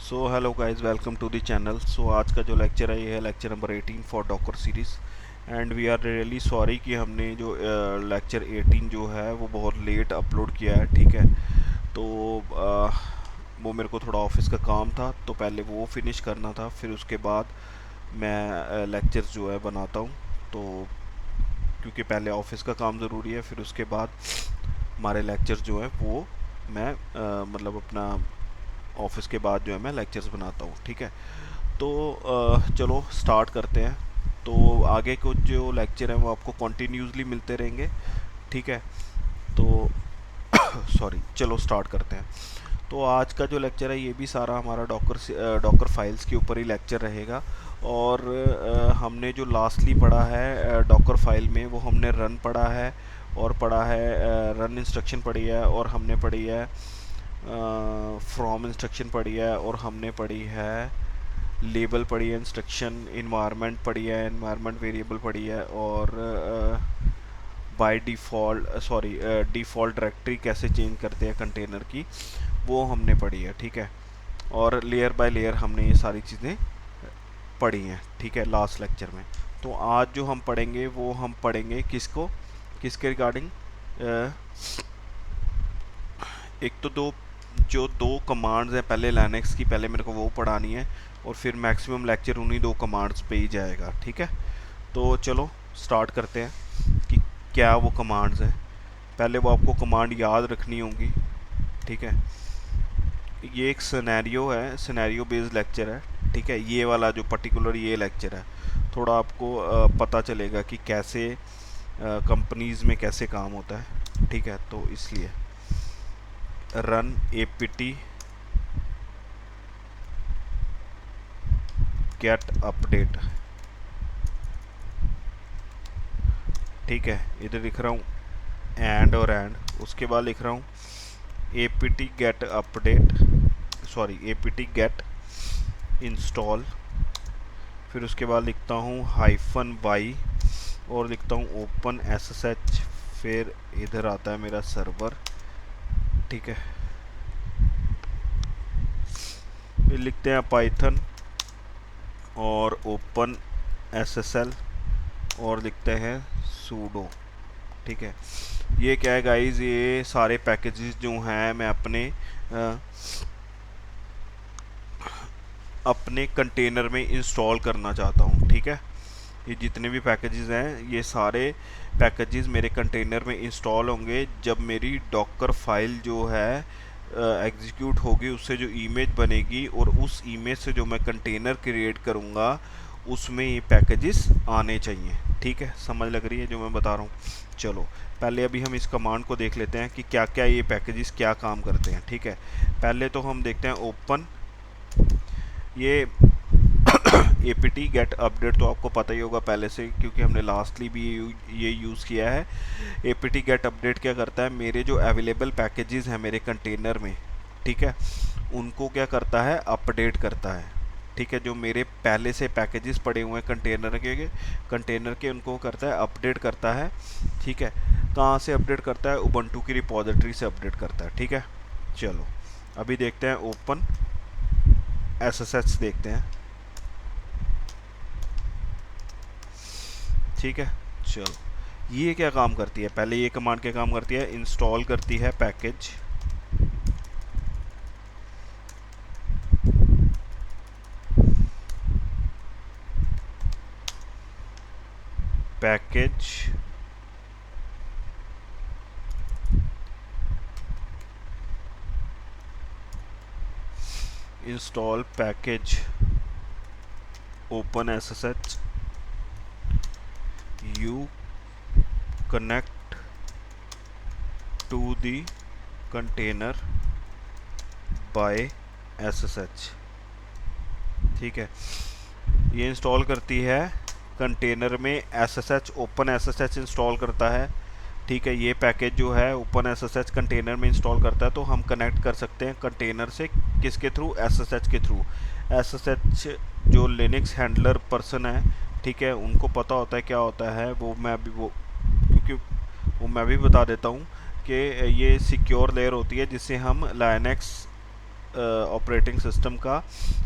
So hello guys, welcome to the channel. So आज का जो लेक्चर है ये है lecture number 18 for Docker series. And we are really sorry कि हमने जो लेक्चर 18 जो है वो बहुत लेट अपलोड किया है। ठीक है, तो वो मेरे को थोड़ा ऑफिस का काम था, तो पहले वो फिनिश करना था, फिर उसके बाद मैं लेक्चर्स जो है बनाता हूँ। तो क्योंकि पहले ऑफिस का काम ज़रूरी है, फिर उसके बाद हमारे लेक्चर्स जो है वो मैं मतलब अपना ऑफिस के बाद जो है मैं लेक्चर्स बनाता हूँ। ठीक है, तो चलो स्टार्ट करते हैं। तो आगे कुछ जो लेक्चर हैं वो आपको कॉन्टीन्यूसली मिलते रहेंगे। ठीक है, तो सॉरी, चलो स्टार्ट करते हैं। तो आज का जो लेक्चर है ये भी सारा हमारा डॉकर फाइल्स के ऊपर ही लेक्चर रहेगा। और हमने जो लास्टली पढ़ा है डॉकर फाइल में, वो हमने रन पढ़ा है, और पढ़ा है रन इंस्ट्रक्शन पढ़ी है, और हमने पढ़ी है फ्रॉम इंस्ट्रक्शन पढ़ी है, और हमने पढ़ी है लेबल पढ़ी है, इंस्ट्रक्शन इन्वायरमेंट पढ़ी है, इन्वायरमेंट वेरिएबल पढ़ी है, और बाय डिफ़ॉल्ट डिफ़ॉल्ट डायरेक्टरी कैसे चेंज करते हैं कंटेनर की, वो हमने पढ़ी है। ठीक है, और लेयर बाय लेयर हमने ये सारी चीज़ें पढ़ी हैं। ठीक है, लास्ट लेक्चर में। तो आज जो हम पढ़ेंगे वो हम पढ़ेंगे किसके रिगार्डिंग। एक तो दो कमांड्स हैं पहले लाइनक्स की, पहले मेरे को वो पढ़ानी है, और फिर मैक्सिमम लेक्चर उन्हीं दो कमांड्स पे ही जाएगा। ठीक है, तो चलो स्टार्ट करते हैं कि क्या वो कमांड्स हैं। पहले वो आपको कमांड याद रखनी होगी। ठीक है, ये एक सिनेरियो बेस्ड लेक्चर है। ठीक है, ये वाला जो पर्टिकुलर ये लेक्चर है, थोड़ा आपको पता चलेगा कि कैसे कंपनीज में कैसे काम होता है। ठीक है, तो इसलिए रन apt गेट अपडेट। ठीक है, इधर लिख रहा हूँ एंड उसके बाद लिख रहा हूँ apt get update, apt get install. फिर उसके बाद लिखता हूँ -y, और लिखता हूँ ओपन ssh। फिर इधर आता है मेरा सर्वर। ठीक है, फिर लिखते हैं पाइथन और ओपन SSL, और लिखते हैं सूडो। ठीक है, ये क्या है गाइस, ये सारे पैकेजेस जो हैं मैं अपने कंटेनर में इंस्टॉल करना चाहता हूँ। ठीक है, ये जितने भी पैकेजेस हैं ये सारे पैकेजेस मेरे कंटेनर में इंस्टॉल होंगे जब मेरी डॉकर फाइल जो है एग्जीक्यूट होगी, उससे जो इमेज बनेगी, और उस इमेज से जो मैं कंटेनर क्रिएट करूँगा उसमें ये पैकेजेस आने चाहिए। ठीक है, समझ लग रही है जो मैं बता रहा हूँ। चलो पहले अभी हम इस कमांड को देख लेते हैं कि क्या क्या ये पैकेजेस क्या काम करते हैं। ठीक है, पहले तो हम देखते हैं ओपन। ये apt गेट अपडेट तो आपको पता ही होगा पहले से, क्योंकि हमने लास्टली भी ये यूज़ किया है। apt गेट अपडेट क्या करता है, मेरे जो अवेलेबल पैकेजेस हैं मेरे कंटेनर में, ठीक है, उनको क्या करता है, अपडेट करता है। ठीक है, जो मेरे पहले से पैकेजेस पड़े हुए हैं कंटेनर के उनको करता है, अपडेट करता है। ठीक है, कहाँ से अपडेट करता है, उबंटू की रिपोजिटरी से अपडेट करता है। ठीक है, चलो अभी देखते हैं ओपन SSH देखते हैं। ठीक है, चलो ये क्या काम करती है, पहले ये कमांड क्या काम करती है, इंस्टॉल करती है package install package open SSH you connect to the container by SSH। ठीक है, ये इंस्टॉल करती है कंटेनर में SSH, ओपन SSH इंस्टॉल करता है। ठीक है, ये पैकेज जो है ओपन SSH कंटेनर में इंस्टॉल करता है, तो हम कनेक्ट कर सकते हैं कंटेनर से किसके थ्रू, SSH के थ्रू। SSH जो लिनक्स हैंडलर पर्सन है, ठीक है, उनको पता होता है क्या होता है, वो मैं भी बता देता हूँ कि ये सिक्योर लेयर होती है जिससे हम लाइनक्स ऑपरेटिंग सिस्टम का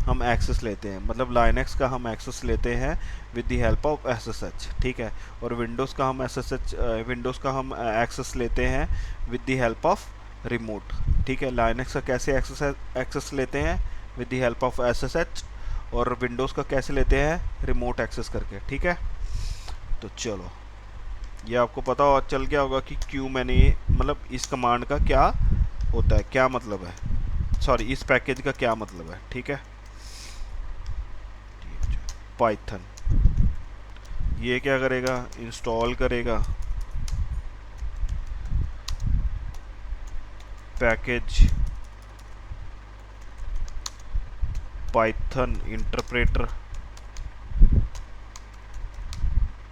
हम एक्सेस लेते हैं, मतलब लाइनक्स का हम एक्सेस लेते हैं with the help of SSH, ठीक है। और विंडोज़ का हम एसएसएच विंडोज़ का हम एक्सेस लेते हैं with the help of remote, ठीक है। लाइनक्स का कैसे एक्सेस लेते हैं with the help of SSH, और विंडोज़ का कैसे लेते हैं रिमोट एक्सेस करके, ठीक है। तो चलो, ये आपको पता चल गया होगा कि क्यों मैंने ये, मतलब इस कमांड का क्या होता है, क्या मतलब है, सॉरी इस पैकेज का क्या मतलब है, ठीक है। पाइथन ये क्या करेगा, इंस्टॉल करेगा पैकेज पाइथन इंटरप्रेटर,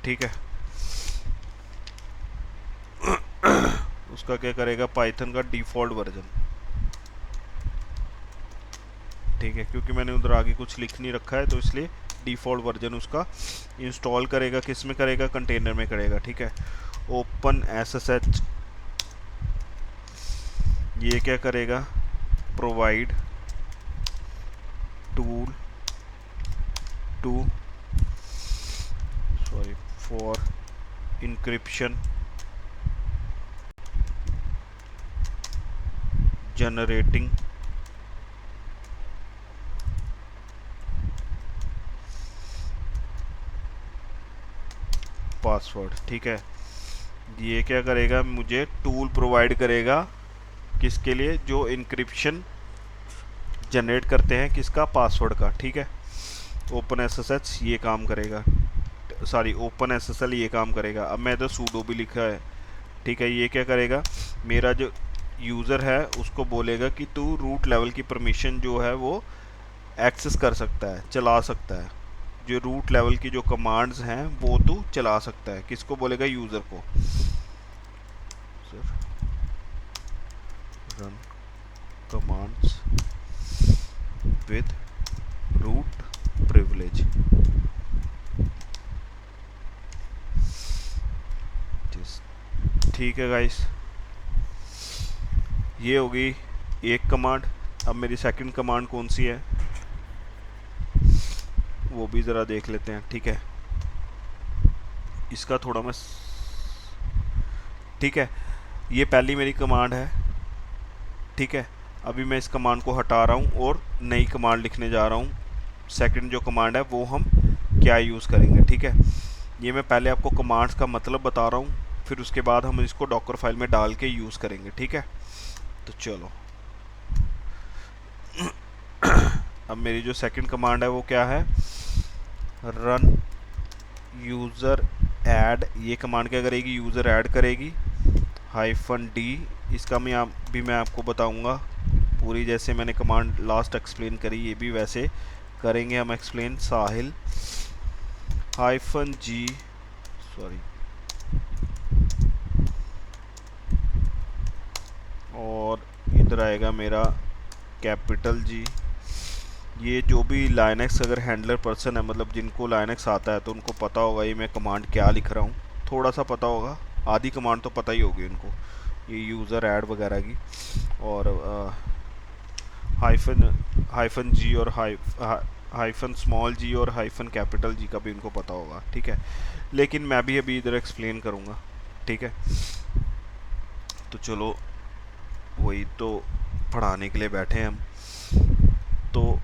ठीक है। उसका क्या करेगा, पाइथन का डिफ़ॉल्ट वर्जन, ठीक है, क्योंकि मैंने उधर आगे कुछ लिख नहीं रखा है तो इसलिए डिफ़ॉल्ट वर्जन उसका इंस्टॉल करेगा। किस में करेगा, कंटेनर में करेगा, ठीक है। ओपन एसएसएच ये क्या करेगा, provide tool to sorry for encryption generating password, ठीक है। ये क्या करेगा, मुझे टूल प्रोवाइड करेगा किसके लिए, जो इंक्रिप्शन जनरेट करते हैं किसका, पासवर्ड का, ठीक है। ओपन एसएसएच ये काम करेगा, सॉरी ओपन एसएसएल ये काम करेगा। अब मैं तो सूडो भी लिखा है, ठीक है। ये क्या करेगा, मेरा जो यूज़र है उसको बोलेगा कि तू रूट लेवल की परमिशन जो है वो एक्सेस कर सकता है, चला सकता है, जो रूट लेवल की जो कमांड्स हैं वो तू चला सकता है। किसको बोलेगा, यूज़र को। Run commands with root privilege, ठीक है गाइस, ये होगी एक कमांड। अब मेरी सेकंड कमांड कौन सी है वो भी ज़रा देख लेते हैं, ठीक है। इसका थोड़ा मैं ठीक है, ये पहली मेरी कमांड है, ठीक है। अभी मैं इस कमांड को हटा रहा हूँ और नई कमांड लिखने जा रहा हूँ। सेकंड जो कमांड है वो हम क्या यूज़ करेंगे, ठीक है। ये मैं पहले आपको कमांड्स का मतलब बता रहा हूँ, फिर उसके बाद हम इसको डॉकर फाइल में डाल के यूज़ करेंगे, ठीक है। तो चलो, अब मेरी जो सेकंड कमांड है वो क्या है, रन यूज़र ऐड, ये कमांड क्या करेगी, यूज़र ऐड करेगी -d। इसका मैं आपको बताऊंगा पूरी, जैसे मैंने कमांड लास्ट एक्सप्लेन करी ये भी वैसे करेंगे हम एक्सप्लेन। साहिल -g सॉरी, और इधर आएगा मेरा कैपिटल G। ये जो भी लाइनक्स अगर हैंडलर पर्सन है, मतलब जिनको लाइनक्स आता है तो उनको पता होगा ये मैं कमांड क्या लिख रहा हूँ, थोड़ा सा पता होगा, आधी कमांड तो पता ही होगी उनको, ये यूज़र ऐड वगैरह की। और हाइफन जी और हाइफन स्मॉल जी और हाइफन कैपिटल जी का भी उनको पता होगा, ठीक है। लेकिन मैं भी अभी इधर एक्सप्लेन करूँगा, ठीक है। तो चलो, वही तो पढ़ाने के लिए बैठे हैं हम। तो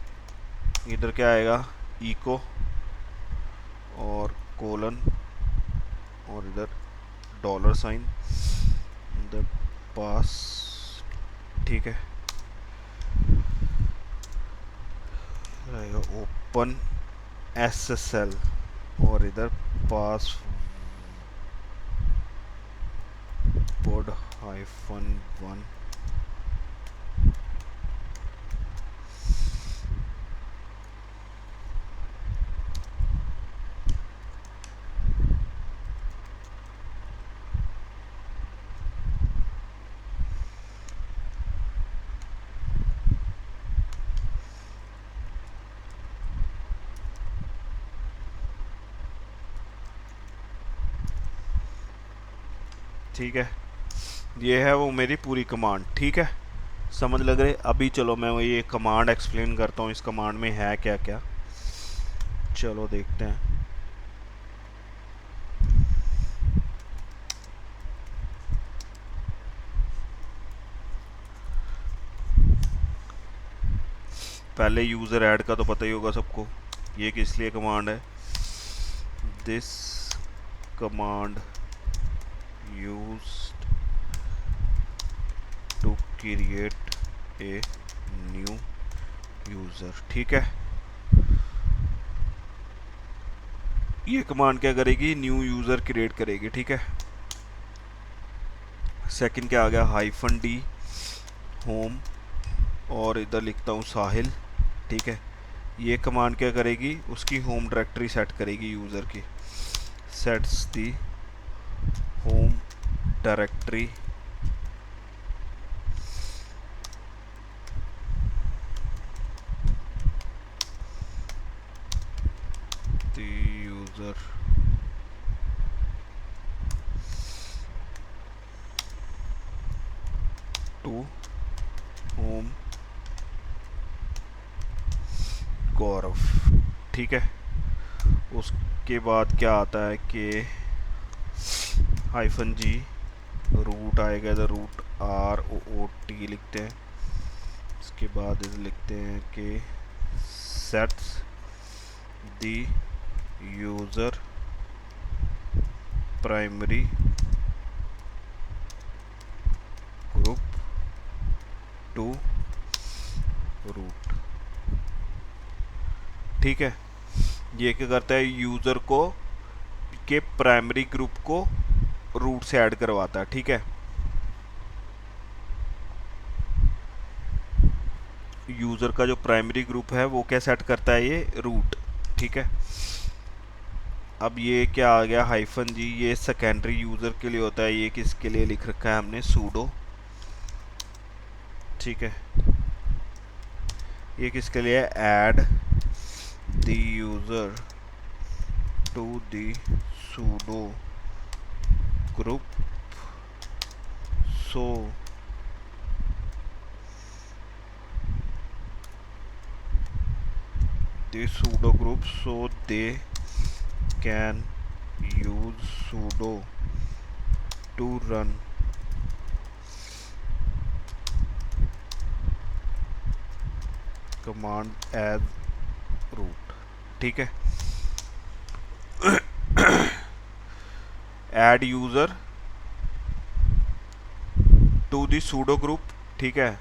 इधर क्या आएगा, इको और कोलन और इधर $, इधर पास, ठीक है। आएगा ओपन एसएसएल और इधर पासवर्ड -1। ठीक है, ये है वो मेरी पूरी कमांड, ठीक है। समझ लग रहे? अभी चलो मैं वो ये कमांड एक्सप्लेन करता हूँ, इस कमांड में है क्या क्या। चलो देखते हैं। पहले यूज़र ऐड का तो पता ही होगा सबको, ये किस लिए कमांड है। This command used to create a new user. ठीक है, ये कमांड क्या करेगी, न्यू यूज़र क्रिएट करेगी। ठीक है, सेकंड क्या आ गया, हाइफन डी होम, और इधर लिखता हूँ साहिल। ठीक है, ये कमांड क्या करेगी, उसकी होम डायरेक्टरी सेट करेगी यूज़र की। Sets the home directory the user to home Gaurav. ठीक है, उसके बाद क्या आता है कि हाइफन जी रूट आएगा, इधर रूट ROOT लिखते हैं। इसके बाद इधर लिखते हैं कि sets the user primary group to root. ठीक है, ये क्या करता है, यूज़र को के प्राइमरी ग्रुप को रूट से ऐड करवाता है। ठीक है, यूज़र का जो प्राइमरी ग्रुप है वो क्या सेट करता है, ये रूट। ठीक है, अब ये क्या आ गया, हाइफन जी, ये सेकेंडरी यूज़र के लिए होता है। ये किसके लिए लिख रखा है हमने, सूडो। ठीक है, ये किसके लिए, add the user to the sudo group so the sudo group so they can use sudo to run command as root। ठीक है, add user to the sudo group। ठीक है,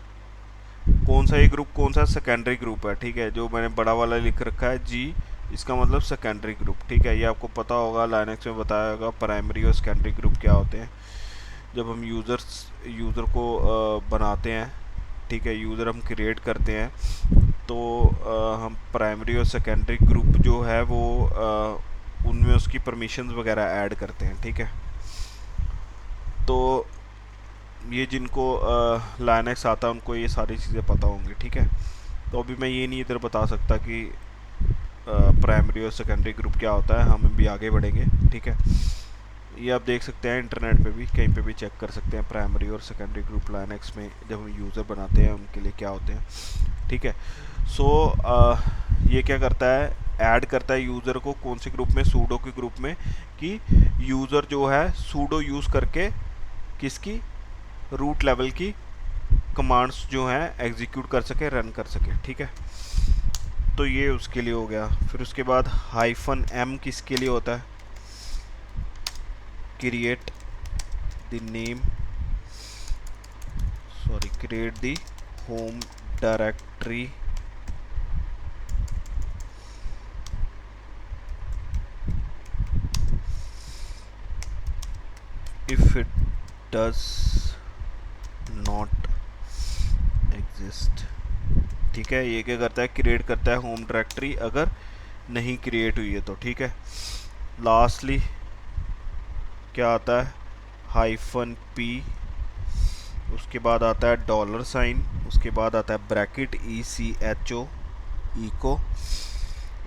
कौन सा ये ग्रुप, कौन सा सेकेंडरी ग्रुप है। ठीक है, जो मैंने बड़ा वाला लिख रखा है जी, इसका मतलब सेकेंडरी ग्रुप। ठीक है, ये आपको पता होगा, लाइनक्स में बताया होगा प्राइमरी और सेकेंडरी ग्रुप क्या होते हैं। जब हम यूज़र को बनाते हैं, ठीक है, यूज़र हम क्रिएट करते हैं, तो हम प्राइमरी और सेकेंडरी ग्रुप जो है वो उनमें उसकी परमिशंस वगैरह ऐड करते हैं। ठीक है, तो ये जिनको लाइनक्स आता है उनको ये सारी चीज़ें पता होंगी। ठीक है, तो अभी मैं ये नहीं इधर बता सकता कि प्राइमरी और सेकेंडरी ग्रुप क्या होता है, हम भी आगे बढ़ेंगे। ठीक है, ये आप देख सकते हैं इंटरनेट पे भी, कहीं पे भी चेक कर सकते हैं प्राइमरी और सेकेंडरी ग्रुप लाइनक्स में जब हम यूज़र बनाते हैं उनके लिए क्या होते हैं। ठीक है, सो ये क्या करता है, ऐड करता है यूज़र को कौन से ग्रुप में, सूडो के ग्रुप में, कि यूज़र जो है सूडो यूज़ करके किसकी, रूट लेवल की कमांड्स जो हैं एग्जीक्यूट कर सके, रन कर सके। ठीक है, तो ये उसके लिए हो गया। फिर उसके बाद हाइफन M किसके लिए होता है, create the name, sorry, create the home directory if it does not exist. ठीक है, ये क्या करता है, क्रिएट करता है होम डायरेक्टरी अगर नहीं क्रिएट हुई है तो। ठीक है, लास्टली क्या आता है, हाइफन P, उसके बाद आता है डॉलर साइन, उसके बाद आता है ब्रैकेट ECHO, इको,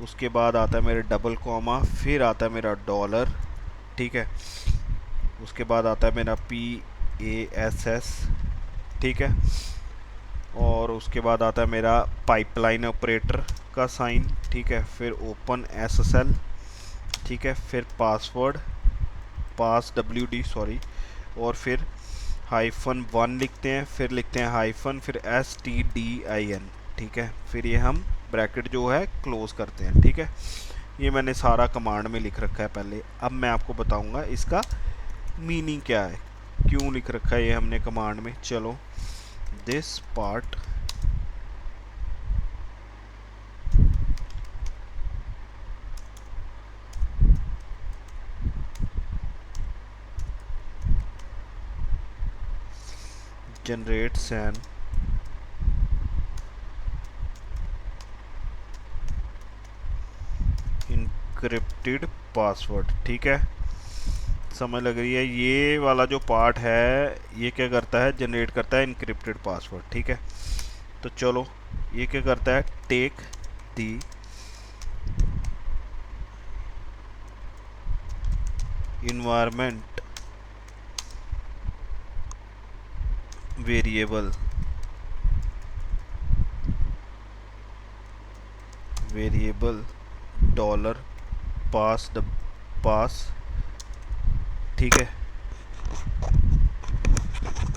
उसके बाद आता है मेरे डबल कॉमा, फिर आता है मेरा डॉलर। ठीक है, उसके बाद आता है मेरा PASS। ठीक है, और उसके बाद आता है मेरा पाइपलाइन ऑपरेटर का साइन, ठीक है। फिर ओपन एसएसएल, ठीक है। फिर पासवर्ड, पास WD सॉरी, और फिर -1 लिखते हैं, फिर लिखते हैं हाइफन, फिर STDIN, ठीक है। फिर ये हम ब्रैकेट जो है क्लोज करते हैं, ठीक है। ये मैंने सारा कमांड में लिख रखा है पहले। अब मैं आपको बताऊंगा इसका मीनिंग क्या है, क्यों लिख रखा है ये हमने कमांड में। चलो, this part generates an encrypted password, ठीक है। समझ लग रही है? ये वाला जो पार्ट है ये क्या करता है, जनरेट करता है इनक्रिप्टेड पासवर्ड, ठीक है। तो चलो, ये क्या करता है, take the environment variable dollar pass, ठीक है,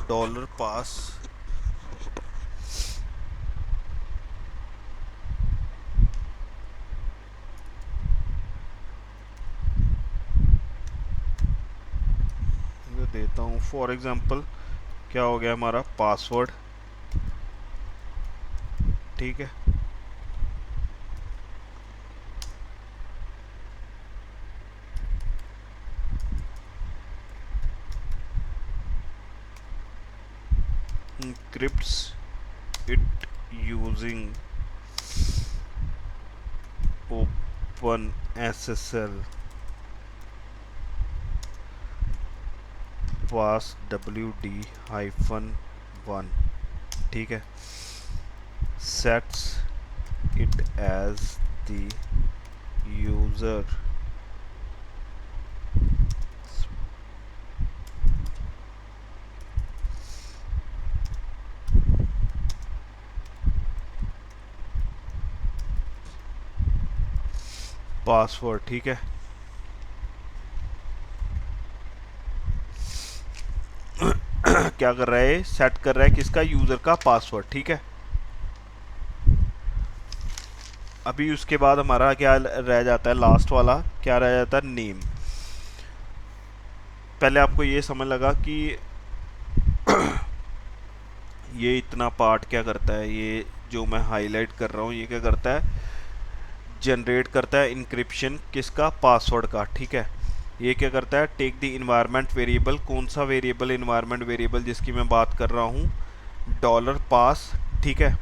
डॉलर पास देता हूँ। फॉर एग्जांपल क्या हो गया हमारा पासवर्ड, ठीक है। encrypts it using open SSL pass WD-1, ठीक है। sets it as the user password, ठीक है। क्या कर रहा है, सेट कर रहा है किसका, यूजर का पासवर्ड, ठीक है। अभी उसके बाद हमारा क्या रह जाता है, लास्ट वाला क्या रह जाता है, नेम। पहले आपको ये समझ लगा कि ये इतना पार्ट क्या करता है, ये जो मैं हाईलाइट कर रहा हूँ ये क्या करता है, जनरेट करता है इंक्रिप्शन किसका, पासवर्ड का, ठीक है। ये क्या करता है, टेक द इन्वायरमेंट वेरिएबल, कौन सा वेरिएबल, इन्वायरमेंट वेरिएबल जिसकी मैं बात कर रहा हूँ, डॉलर पास, ठीक है।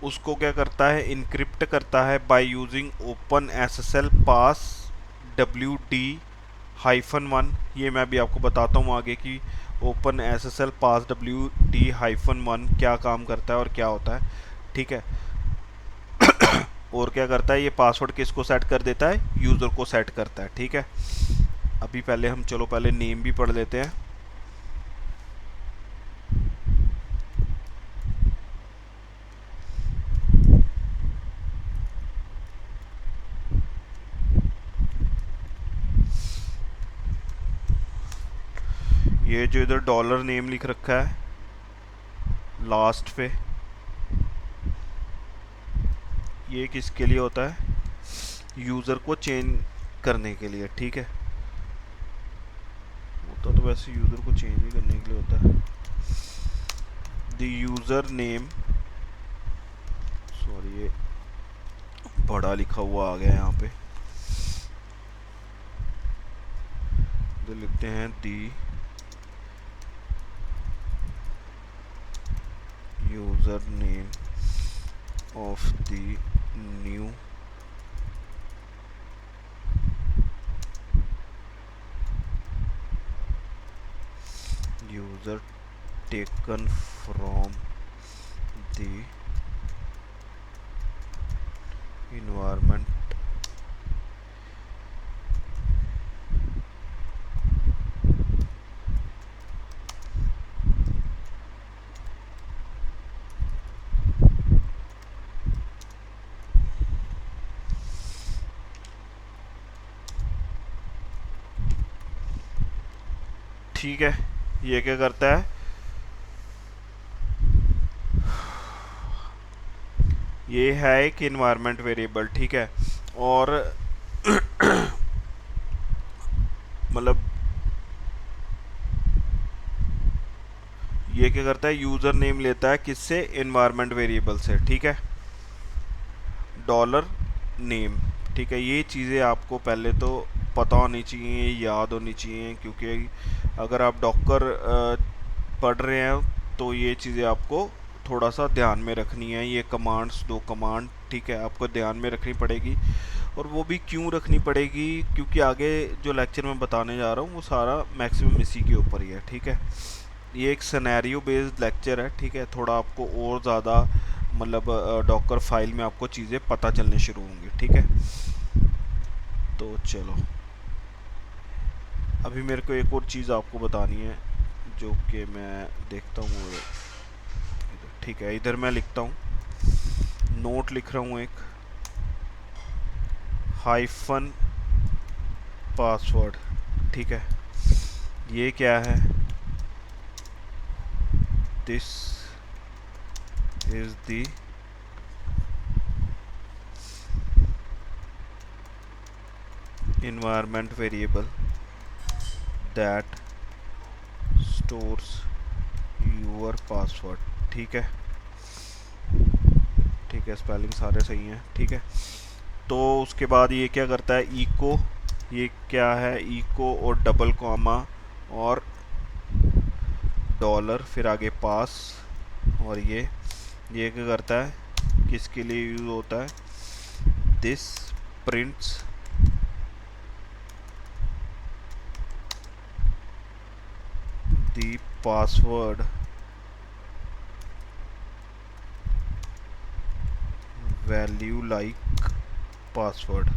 उसको क्या करता है, इनक्रिप्ट करता है by using open SSL pass WD-1। ये मैं भी आपको बताता हूँ आगे कि ओपन एसएसएल पास WD-1 क्या काम करता है और क्या होता है, ठीक है। और क्या करता है, ये पासवर्ड किसको सेट कर देता है, यूज़र को सेट करता है, ठीक है। अभी पहले हम चलो पहले नेम भी पढ़ लेते हैं। ये जो इधर डॉलर नेम लिख रखा है लास्ट पे, ये किसके लिए होता है, यूज़र को चेंज करने के लिए, ठीक है। होता तो वैसे यूज़र को चेंज ही करने के लिए होता है। द यूज़र नेम, सॉरी ये बड़ा लिखा हुआ आ गया यहाँ पे, तो लिखते हैं the user name of the new user taken from the environment ठीक है, ये क्या करता है, ये है एक इन्वायरमेंट वेरिएबल, ठीक है। और मतलब ये क्या करता है, यूज़र नेम लेता है किससे, इन्वायरमेंट वेरिएबल से, ठीक है, डॉलर नेम, ठीक है। ये चीज़ें आपको पहले तो पता होनी चाहिए, याद होनी चाहिए, क्योंकि अगर आप डॉकर पढ़ रहे हैं तो ये चीज़ें आपको थोड़ा सा ध्यान में रखनी है। ये कमांड्स, दो कमांड, ठीक है, आपको ध्यान में रखनी पड़ेगी। और वो भी क्यों रखनी पड़ेगी, क्योंकि आगे जो लेक्चर मैं बताने जा रहा हूँ वो सारा मैक्सिमम इसी के ऊपर ही है, ठीक है। ये एक सिनेरियो बेस्ड लेक्चर है, ठीक है। थोड़ा आपको और ज़्यादा मतलब डॉकर फाइल में आपको चीज़ें पता चलने शुरू होंगी, ठीक है। तो चलो, अभी मेरे को एक और चीज़ आपको बतानी है जो कि मैं देखता हूँ, ठीक है। इधर मैं लिखता हूँ, नोट लिख रहा हूँ एक, हाइफन पासवर्ड, ठीक है। ये क्या है, this is the environment variable that stores your password, ठीक है, ठीक है, स्पेलिंग सारे सही हैं, ठीक है। तो उसके बाद ये क्या करता है, इको, ये क्या है, इको और डबल कॉमा और डॉलर, फिर आगे पास, और ये क्या करता है, किसके लिए यूज़ होता है, this prints the password value like password,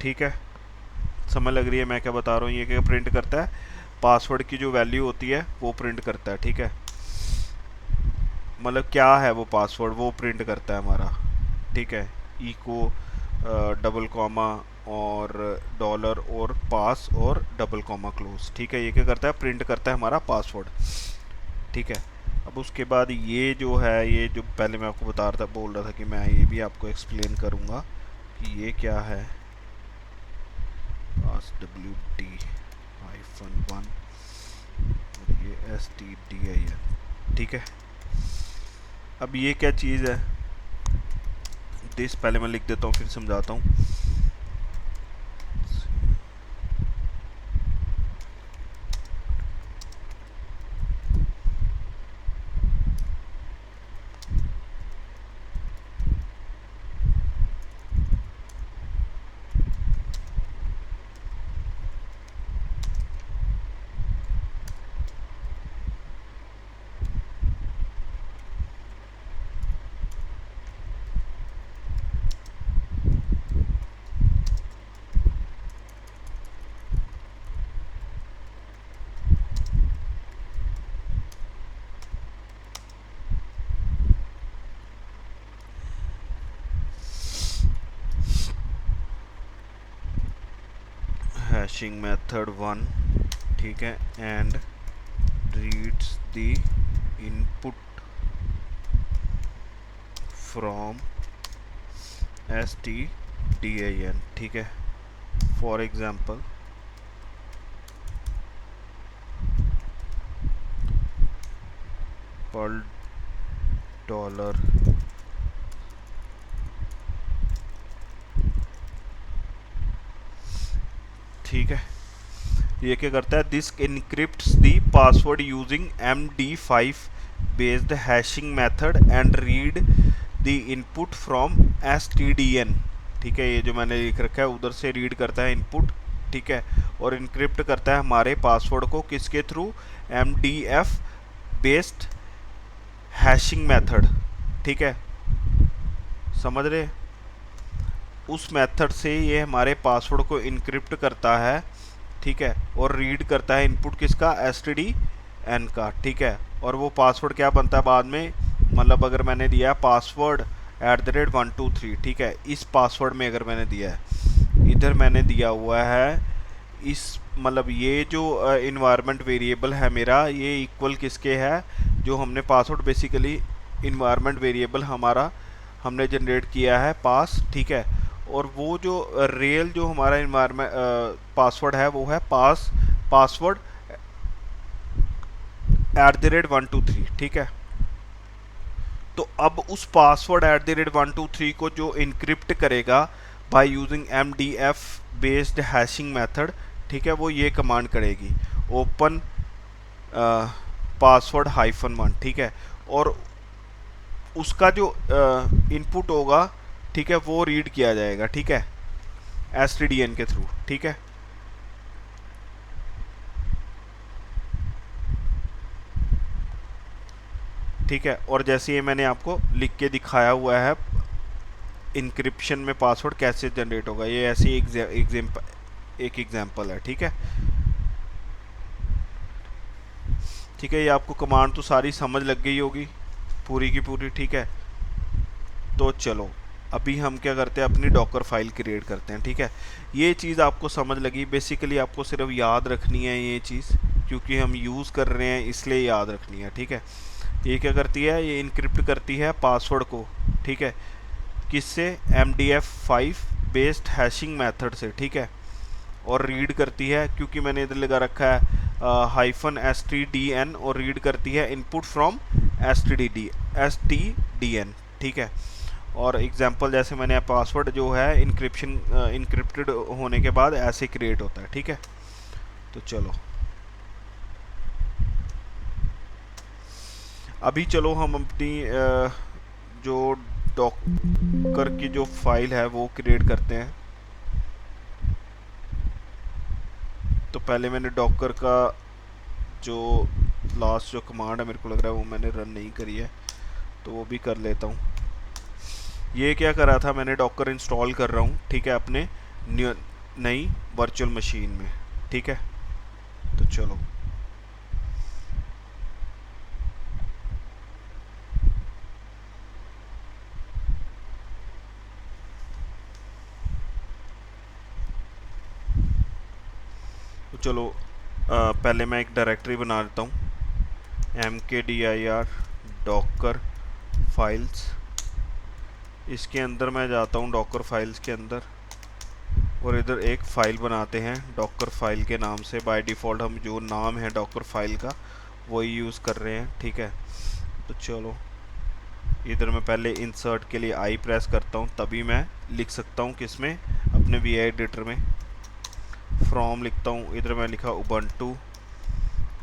ठीक है। समझ लग रही है मैं क्या बता रहा हूँ। ये क्या प्रिंट करता है, पासवर्ड की जो वैल्यू होती है वो प्रिंट करता है, ठीक है। मतलब क्या है वो पासवर्ड, वो प्रिंट करता है हमारा, ठीक है। इको डबल कॉमा और डॉलर और पास और डबल कॉमा क्लोज, ठीक है। ये क्या करता है, प्रिंट करता है हमारा पासवर्ड, ठीक है। अब उसके बाद ये जो है, ये जो पहले मैं आपको बता रहा था, बोल रहा था कि मैं ये भी आपको एक्सप्लेन करूँगा कि ये क्या है, पास डब्ल्यू डी हाइफन वन और ये एस टी डी आई है, ठीक है। अब ये क्या चीज़ है, दिस पहले मैं लिख देता हूँ फिर समझाता हूँ। हैशिंग मेथड वन, ठीक है, and reads the input from S T D I N, ठीक है। फॉर एग्जाम्पल पर डॉलर ठीक है। ये क्या करता है, this encrypts the password using MD5 based hashing method and read the input from STDN, ठीक है। ये जो मैंने लिख रखा है उधर से रीड करता है इनपुट, ठीक है, और इनक्रिप्ट करता है हमारे पासवर्ड को किसके through, MDF based hashing method, ठीक है। समझ रहे, उस मेथड से ये हमारे पासवर्ड को इनक्रिप्ट करता है, ठीक है, और रीड करता है इनपुट किसका, STDN का, ठीक है। और वो पासवर्ड क्या बनता है बाद में, मतलब अगर मैंने दिया पासवर्ड @123, ठीक है, इस पासवर्ड में अगर मैंने दिया है, इधर मैंने दिया हुआ है इस मतलब ये जो इन्वायरमेंट वेरिएबल है मेरा, ये इक्वल किसके है, जो हमने पासवर्ड बेसिकली इन्वायरमेंट वेरिएबल हमारा हमने जनरेट किया है पास, ठीक है। और वो जो रियल जो हमारा इन्वायरमेंट पासवर्ड है वो है पासवर्ड @123, ठीक है। तो अब उस पासवर्ड @123 को जो इनक्रिप्ट करेगा by using MDF based hashing method, ठीक है, वो ये कमांड करेगी, ओपन पासवर्ड -1, ठीक है। और उसका जो इनपुट होगा, ठीक है, वो रीड किया जाएगा, ठीक है, STDN के थ्रू, ठीक है। ठीक है, और जैसे ये मैंने आपको लिख के दिखाया हुआ है इंक्रिप्शन में पासवर्ड कैसे जनरेट होगा, ये ऐसी एक एग्जांपल है, ठीक है। ठीक है, ये आपको कमांड तो सारी समझ लग गई होगी पूरी की पूरी, ठीक है। तो चलो अभी हम क्या करते हैं, अपनी डॉकर फाइल क्रिएट करते हैं, ठीक है। ये चीज़ आपको समझ लगी, बेसिकली आपको सिर्फ याद रखनी है ये चीज़, क्योंकि हम यूज़ कर रहे हैं इसलिए याद रखनी है, ठीक है। ये क्या करती है, ये इनक्रिप्ट करती है पासवर्ड को, ठीक है, किससे, MDF5 बेस्ड हैशिंग मेथड से, ठीक है। और रीड करती है, क्योंकि मैंने इधर लगा रखा है -STDN, और रीड करती है इनपुट फ्रॉम STDN, ठीक है। और एग्जांपल जैसे मैंने पासवर्ड जो है इनक्रिप्टेड होने के बाद ऐसे क्रिएट होता है, ठीक है। तो चलो अभी चलो हम अपनी जो डॉकर की जो फाइल है वो क्रिएट करते हैं। तो पहले मैंने डॉकर का जो लास्ट जो कमांड है, मेरे को लग रहा है वो मैंने रन नहीं करी है, तो वो भी कर लेता हूँ। ये क्या कर रहा था, मैंने डॉकर इंस्टॉल कर रहा हूँ, ठीक है, अपने नई वर्चुअल मशीन में, ठीक है। तो चलो पहले मैं एक डायरेक्टरी बना देता हूँ, mkdir डॉकर फाइल्स। इसके अंदर मैं जाता हूँ डॉकर फाइल्स के अंदर, और इधर एक फ़ाइल बनाते हैं डॉकर फाइल के नाम से। बाय डिफ़ॉल्ट हम जो नाम है डॉकर फाइल का वही यूज़ कर रहे हैं, ठीक है। तो चलो इधर मैं पहले इंसर्ट के लिए आई प्रेस करता हूँ, तभी मैं लिख सकता हूँ किसमें, अपने VI एडिटर में। फ्रॉम लिखता हूँ, इधर मैं लिखा उबंटू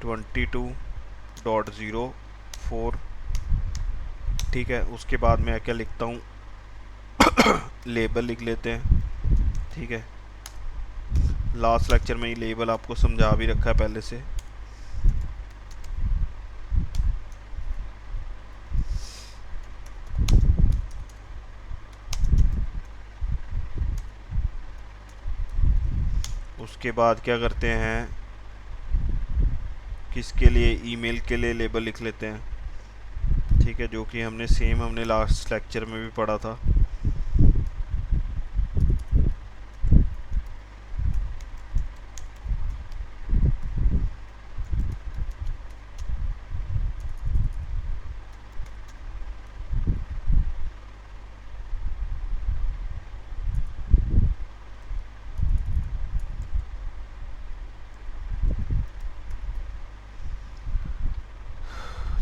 22.04, ठीक है। उसके बाद मैं क्या लिखता हूँ लेबल लिख लेते हैं, ठीक है। लास्ट लेक्चर में ये लेबल आपको समझा भी रखा है पहले से। उसके बाद क्या करते हैं, किसके लिए, ईमेल के लिए लेबल लिख लेते हैं, ठीक है, जो कि हमने लास्ट लेक्चर में भी पढ़ा था।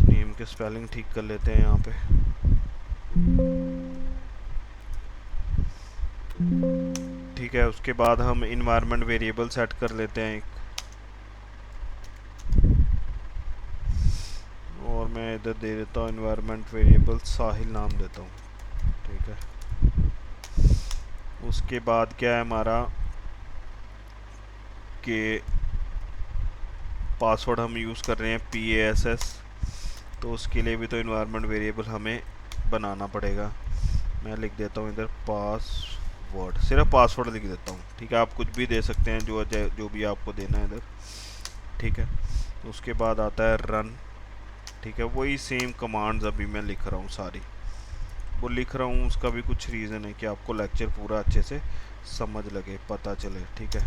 नेम के स्पेलिंग ठीक कर लेते हैं यहाँ पे। ठीक है, उसके बाद हम इन्वायरमेंट वेरिएबल सेट कर लेते हैं एक, और मैं इधर दे देता हूँ इन्वायरमेंट वेरिएबल साहिल नाम देता हूँ, ठीक है। उसके बाद क्या है हमारा कि पासवर्ड हम यूज़ कर रहे हैं PASS, तो उसके लिए भी तो इन्वायरमेंट वेरिएबल हमें बनाना पड़ेगा। मैं लिख देता हूँ इधर पासवर्ड, सिर्फ पासवर्ड लिख देता हूँ, ठीक है। आप कुछ भी दे सकते हैं, जो भी आपको देना है इधर, ठीक है। उसके बाद आता है रन, ठीक है। वही सेम कमांड्स अभी मैं लिख रहा हूँ सारी, वो लिख रहा हूँ, उसका भी कुछ रीज़न है कि आपको लेक्चर पूरा अच्छे से समझ लगे, पता चले, ठीक है।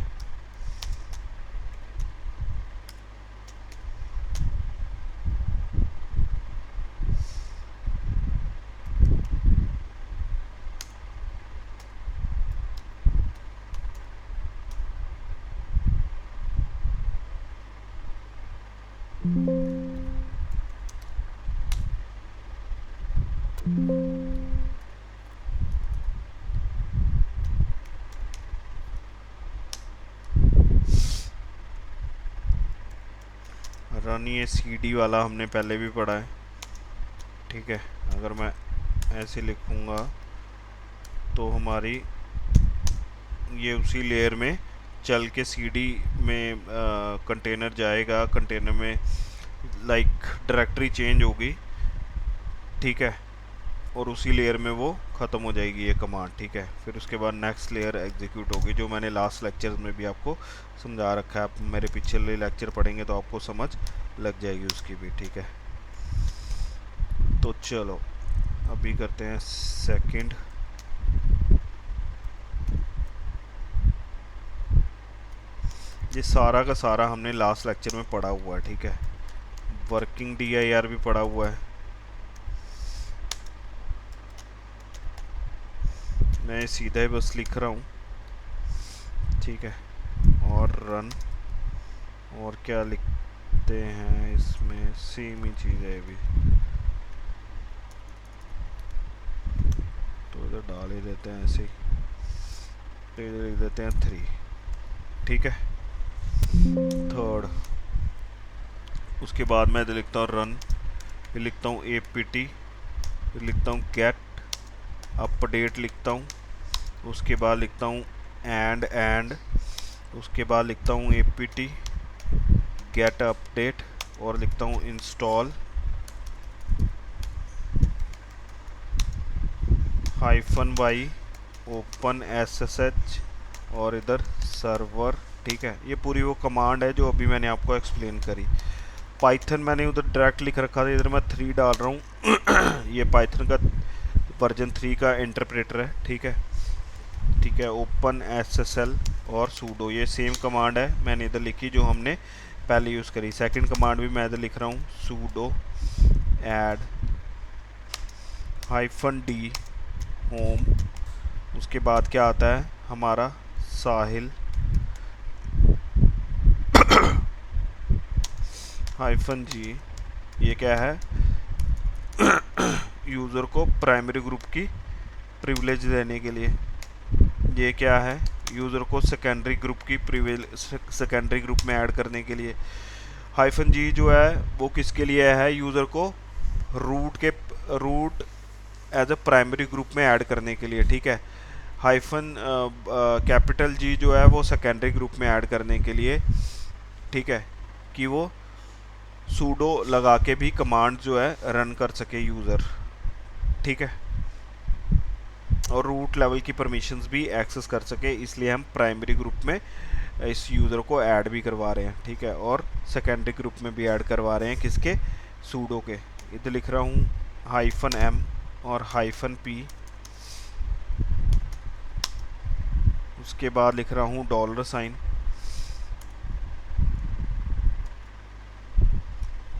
रन ये सीडी वाला हमने पहले भी पढ़ा है, ठीक है। अगर मैं ऐसे लिखूंगा तो हमारी ये उसी लेयर में चल के सीडी में कंटेनर जाएगा, कंटेनर में लाइक डायरेक्टरी चेंज होगी, ठीक है, और उसी लेयर में वो ख़त्म हो जाएगी ये कमांड, ठीक है। फिर उसके बाद नेक्स्ट लेयर एग्जीक्यूट होगी, जो मैंने लास्ट लेक्चर में भी आपको समझा रखा है। आप मेरे पिछले लेक्चर पढ़ेंगे तो आपको समझ लग जाएगी उसकी भी, ठीक है। तो चलो अभी करते हैं सेकंड। ये सारा का सारा हमने लास्ट लेक्चर में पढ़ा हुआ है, ठीक है। वर्किंग DIR भी पढ़ा हुआ है, मैं सीधा ही बस लिख रहा हूँ, ठीक है। और रन, और क्या लिखते हैं इसमें, सेम ही चीज़ है भी, तो इधर डाल ही देते हैं ऐसे ही, तो इधर लिख देते हैं 3, ठीक है, थर्ड। उसके बाद मैं इधर लिखता हूँ रन, फिर लिखता हूँ apt, फिर लिखता हूँ गेट अपडेट लिखता हूँ, उसके बाद लिखता हूँ एंड, उसके बाद लिखता हूँ apt गेट अपडेट, और लिखता हूँ इंस्टॉल -y ओपन SSH और इधर सर्वर, ठीक है। ये पूरी वो कमांड है जो अभी मैंने आपको एक्सप्लेन करी। पाइथन मैंने उधर डायरेक्ट लिख रखा था, इधर मैं 3 डाल रहा हूँ ये पाइथन का वर्जन 3 का इंटरप्रेटर है, ठीक है, ठीक है। ओपन SSL और सूडो, ये सेम कमांड है मैंने इधर लिखी जो हमने पहले यूज़ करी। सेकंड कमांड भी मैं इधर लिख रहा हूँ, सूडो ऐड -d होम, उसके बाद क्या आता है हमारा साहिल -g, ये क्या है यूज़र को प्राइमरी ग्रुप की प्रिविलेज देने के लिए। ये क्या है यूज़र को सेकेंडरी ग्रुप की सेकेंडरी ग्रुप में ऐड करने के लिए। -g जो है वो किसके लिए है, यूज़र को root as a primary group में ऐड करने के लिए, ठीक है। G जो है वो सेकेंडरी ग्रुप में ऐड करने के लिए, ठीक है, कि वो सूडो लगा के भी कमांड जो है रन कर सके यूज़र, ठीक है, और रूट लेवल की परमिशंस भी एक्सेस कर सके, इसलिए हम प्राइमरी ग्रुप में इस यूज़र को ऐड भी करवा रहे हैं, ठीक है, और सेकेंडरी ग्रुप में भी ऐड करवा रहे हैं किसके, सूडो के। इधर लिख रहा हूँ -m और -p, उसके बाद लिख रहा हूँ $,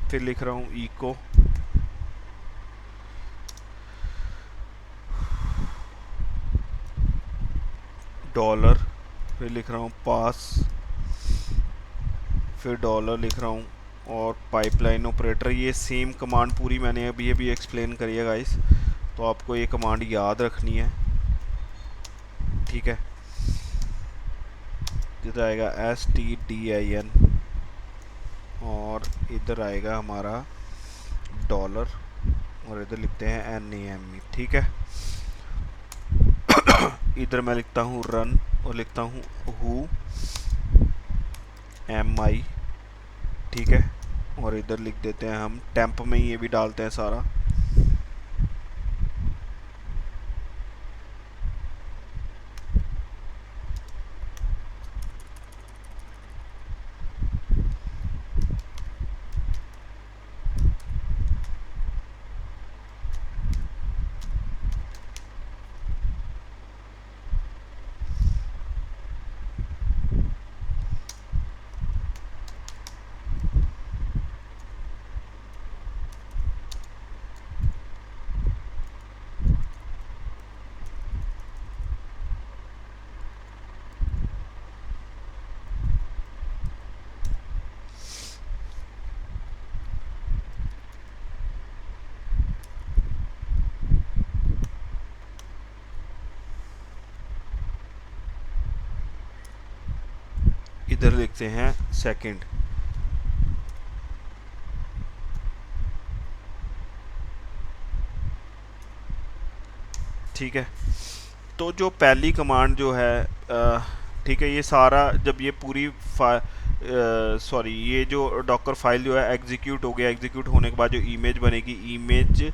फिर लिख रहा हूँ echo, $, फिर लिख रहा हूँ पास, फिर $, लिख रहा हूँ, और पाइपलाइन ऑपरेटर। ये सेम कमांड पूरी मैंने अभी अभी एक्सप्लेन करी है गाइस, तो आपको ये कमांड याद रखनी है, ठीक है। इधर आएगा stdin और इधर आएगा हमारा $, और इधर लिखते हैं name, ठीक है। इधर मैं लिखता हूँ रन और लिखता हूँ who mi, ठीक है, और इधर लिख देते हैं हम टेम्प में ये भी डालते हैं सारा। लिखते हैं सेकंड। ठीक है, तो जो पहली कमांड जो है ठीक है, ये सारा जब ये पूरी सॉरी ये जो डॉकर फाइल जो है एग्जीक्यूट हो गया, एग्जीक्यूट होने के बाद जो इमेज बनेगी, इमेज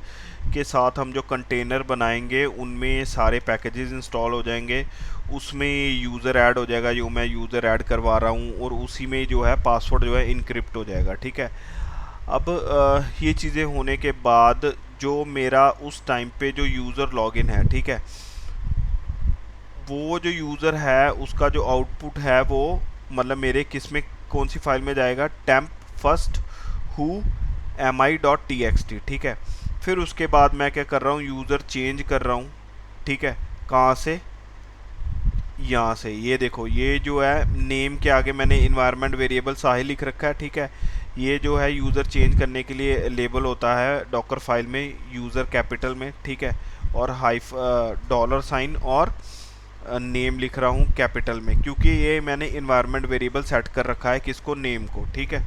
के साथ हम जो कंटेनर बनाएंगे उनमें सारे पैकेजेस इंस्टॉल हो जाएंगे, उसमें यूज़र ऐड हो जाएगा जो मैं यूज़र ऐड करवा रहा हूँ, और उसी में जो है पासवर्ड जो है इनक्रिप्ट हो जाएगा। ठीक है, अब ये चीज़ें होने के बाद जो मेरा उस टाइम पे जो यूज़र लॉगिन है, ठीक है, वो जो यूज़र है उसका जो आउटपुट है वो मतलब मेरे किस में कौन सी फाइल में जाएगा, टेम्प फर्स्ट हु mi.txt। ठीक है, फिर उसके बाद मैं क्या कर रहा हूँ, यूज़र चेंज कर रहा हूँ। ठीक है, कहाँ से, यहाँ से, ये देखो ये जो है नेम के आगे मैंने इन्वायरमेंट वेरिएबल साहिल लिख रखा है। ठीक है, ये जो है यूज़र चेंज करने के लिए लेबल होता है डॉकर फाइल में, यूज़र कैपिटल में। ठीक है, और $, और नेम लिख रहा हूँ कैपिटल में, क्योंकि ये मैंने इन्वायरमेंट वेरिएबल सेट कर रखा है किसको, नेम को। ठीक है,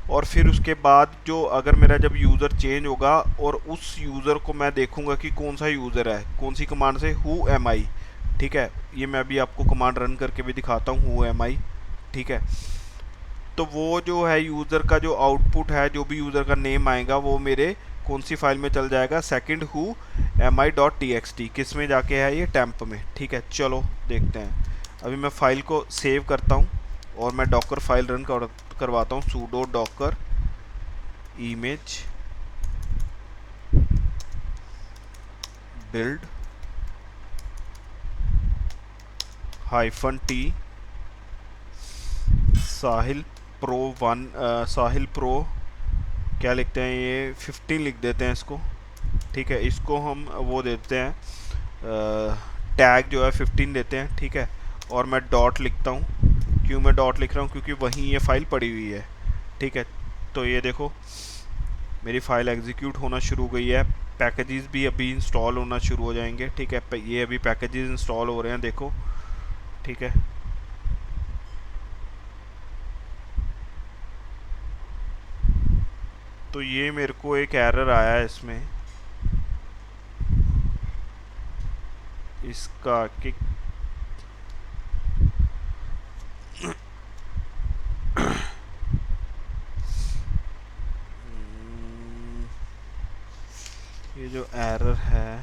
और फिर उसके बाद जो अगर मेरा जब यूज़र चेंज होगा और उस यूज़र को मैं देखूंगा कि कौन सा यूज़र है, कौन सी कमांड से, हु एम आई। ठीक है, ये मैं अभी आपको कमांड रन करके भी दिखाता हूँ, हु एम आई। ठीक है, तो वो जो है यूज़र का जो आउटपुट है, जो भी यूज़र का नेम आएगा वो मेरे कौन सी फाइल में चल जाएगा, सेकंड हु mi.txt, किस में जाके है, ये टेम्प में। ठीक है, चलो देखते हैं। अभी मैं फाइल को सेव करता हूँ और मैं डॉकर फाइल रन करवाता हूँ, sudo docker image build -t साहिल प्रो 1 साहिल प्रो क्या लिखते हैं, ये 15 लिख देते हैं इसको। ठीक है, इसको हम वो देते हैं टैग जो है 15 देते हैं। ठीक है, और मैं डॉट लिखता हूँ। क्यों मैं डॉट लिख रहा हूँ, क्योंकि वहीं ये फाइल पड़ी हुई है। ठीक है, तो ये देखो मेरी फाइल एग्जीक्यूट होना शुरू हो गई है, पैकेजेस भी अभी इंस्टॉल होना शुरू हो जाएंगे। ठीक है, ये अभी पैकेजेस इंस्टॉल हो रहे हैं, देखो। ठीक है, तो ये मेरे को एक एरर आया है इसमें, इसका कि ये जो एरर है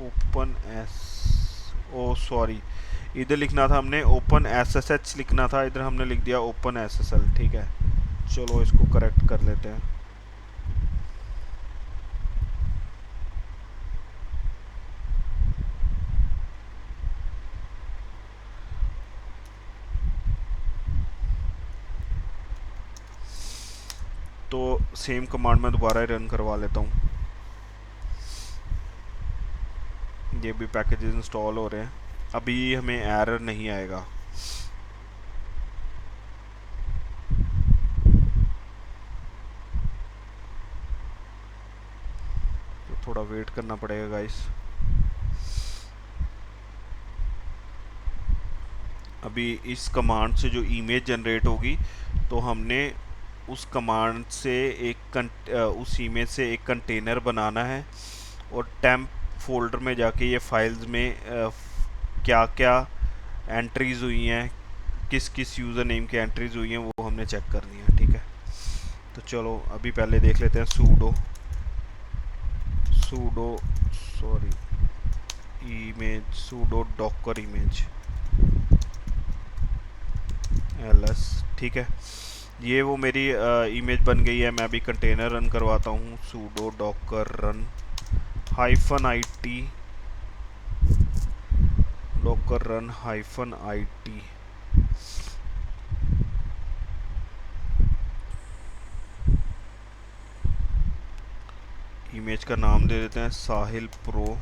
ओपन एस, ओ सॉरी, इधर लिखना था हमने ओपन एसएसएच लिखना था, इधर हमने लिख दिया ओपन एसएसएल। ठीक है, चलो इसको करेक्ट कर लेते हैं। तो सेम कमांड में दोबारा रन करवा लेता हूँ। ये भी पैकेजेस इंस्टॉल हो रहे हैं, अभी हमें एरर नहीं आएगा। तो थोड़ा वेट करना पड़ेगा गाइस। अभी इस कमांड से जो इमेज जनरेट होगी तो हमने उस कमांड से उस इमेज से एक कंटेनर बनाना है, और टेम्प फोल्डर में जाके ये फाइल्स में क्या क्या एंट्रीज हुई हैं, किस किस यूज़र नेम की एंट्रीज हुई हैं, वो हमने चेक करनी है। ठीक है, तो चलो अभी पहले देख लेते हैं sudo sorry image sudo docker image ls। ठीक है, ये वो मेरी इमेज बन गई है। मैं अभी कंटेनर रन करवाता हूँ, sudo docker run -it docker run -it। Image का नाम दे देते हैं साहिल प्रो,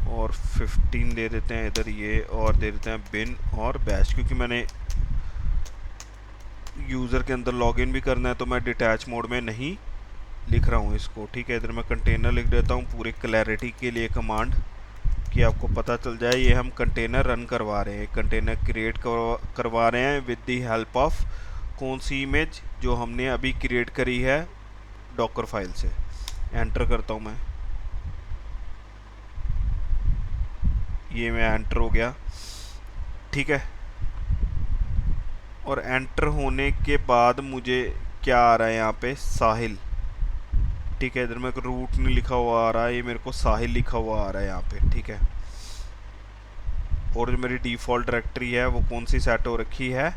और 15 दे देते हैं इधर ये, और दे देते हैं बिन और बैश, क्योंकि मैंने यूज़र के अंदर लॉगिन भी करना है तो मैं डिटैच मोड में नहीं लिख रहा हूँ इसको। ठीक है, इधर मैं कंटेनर लिख देता हूँ पूरे क्लैरिटी के लिए कमांड। कि आपको पता चल जाए। ये हम कंटेनर रन करवा रहे हैं, कंटेनर क्रिएट करवा रहे हैं विद द हेल्प ऑफ कौन सी इमेज, जो हमने अभी क्रिएट करी है डॉकर फाइल से। एंटर करता हूँ मैं, ये मैं एंटर हो गया, ठीक है। और एंटर होने के बाद मुझे क्या आ रहा है यहाँ पे, साहिल, ठीक है। इधर मेरे को रूट नहीं लिखा हुआ आ रहा है, ये मेरे को साहिल लिखा हुआ आ रहा है यहाँ पे, ठीक है। और जो मेरी डिफ़ॉल्ट डायरेक्टरी है वो कौन सी सेट हो रखी है,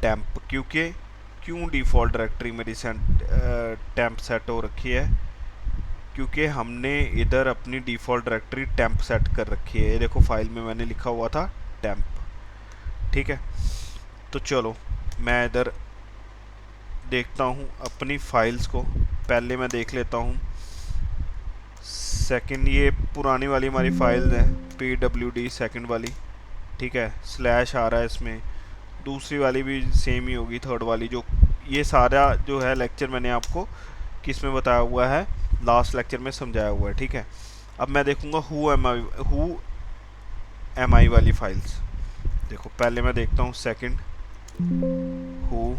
टेम्प। क्यों डिफ़ॉल्ट डायरेक्टरी मेरी टेम्प सेट हो रखी है, क्योंकि हमने इधर अपनी डिफ़ॉल्ट डायरेक्टरी टेम्प सेट कर रखी है। ये देखो फाइल में मैंने लिखा हुआ था टेम्प, ठीक है। तो चलो मैं इधर देखता हूँ अपनी फाइल्स को, पहले मैं देख लेता हूँ। सेकंड, ये पुरानी वाली हमारी फाइल है pwd सेकंड वाली, ठीक है। स्लैश आ रहा है इसमें, दूसरी वाली भी सेम ही होगी, थर्ड वाली। जो ये सारा जो है लेक्चर मैंने आपको किस में बताया हुआ है, लास्ट लेक्चर में समझाया हुआ है, ठीक है। अब मैं देखूँगा हु एम आई वाली फाइल्स। देखो पहले मैं देखता हूँ सेकंड, हु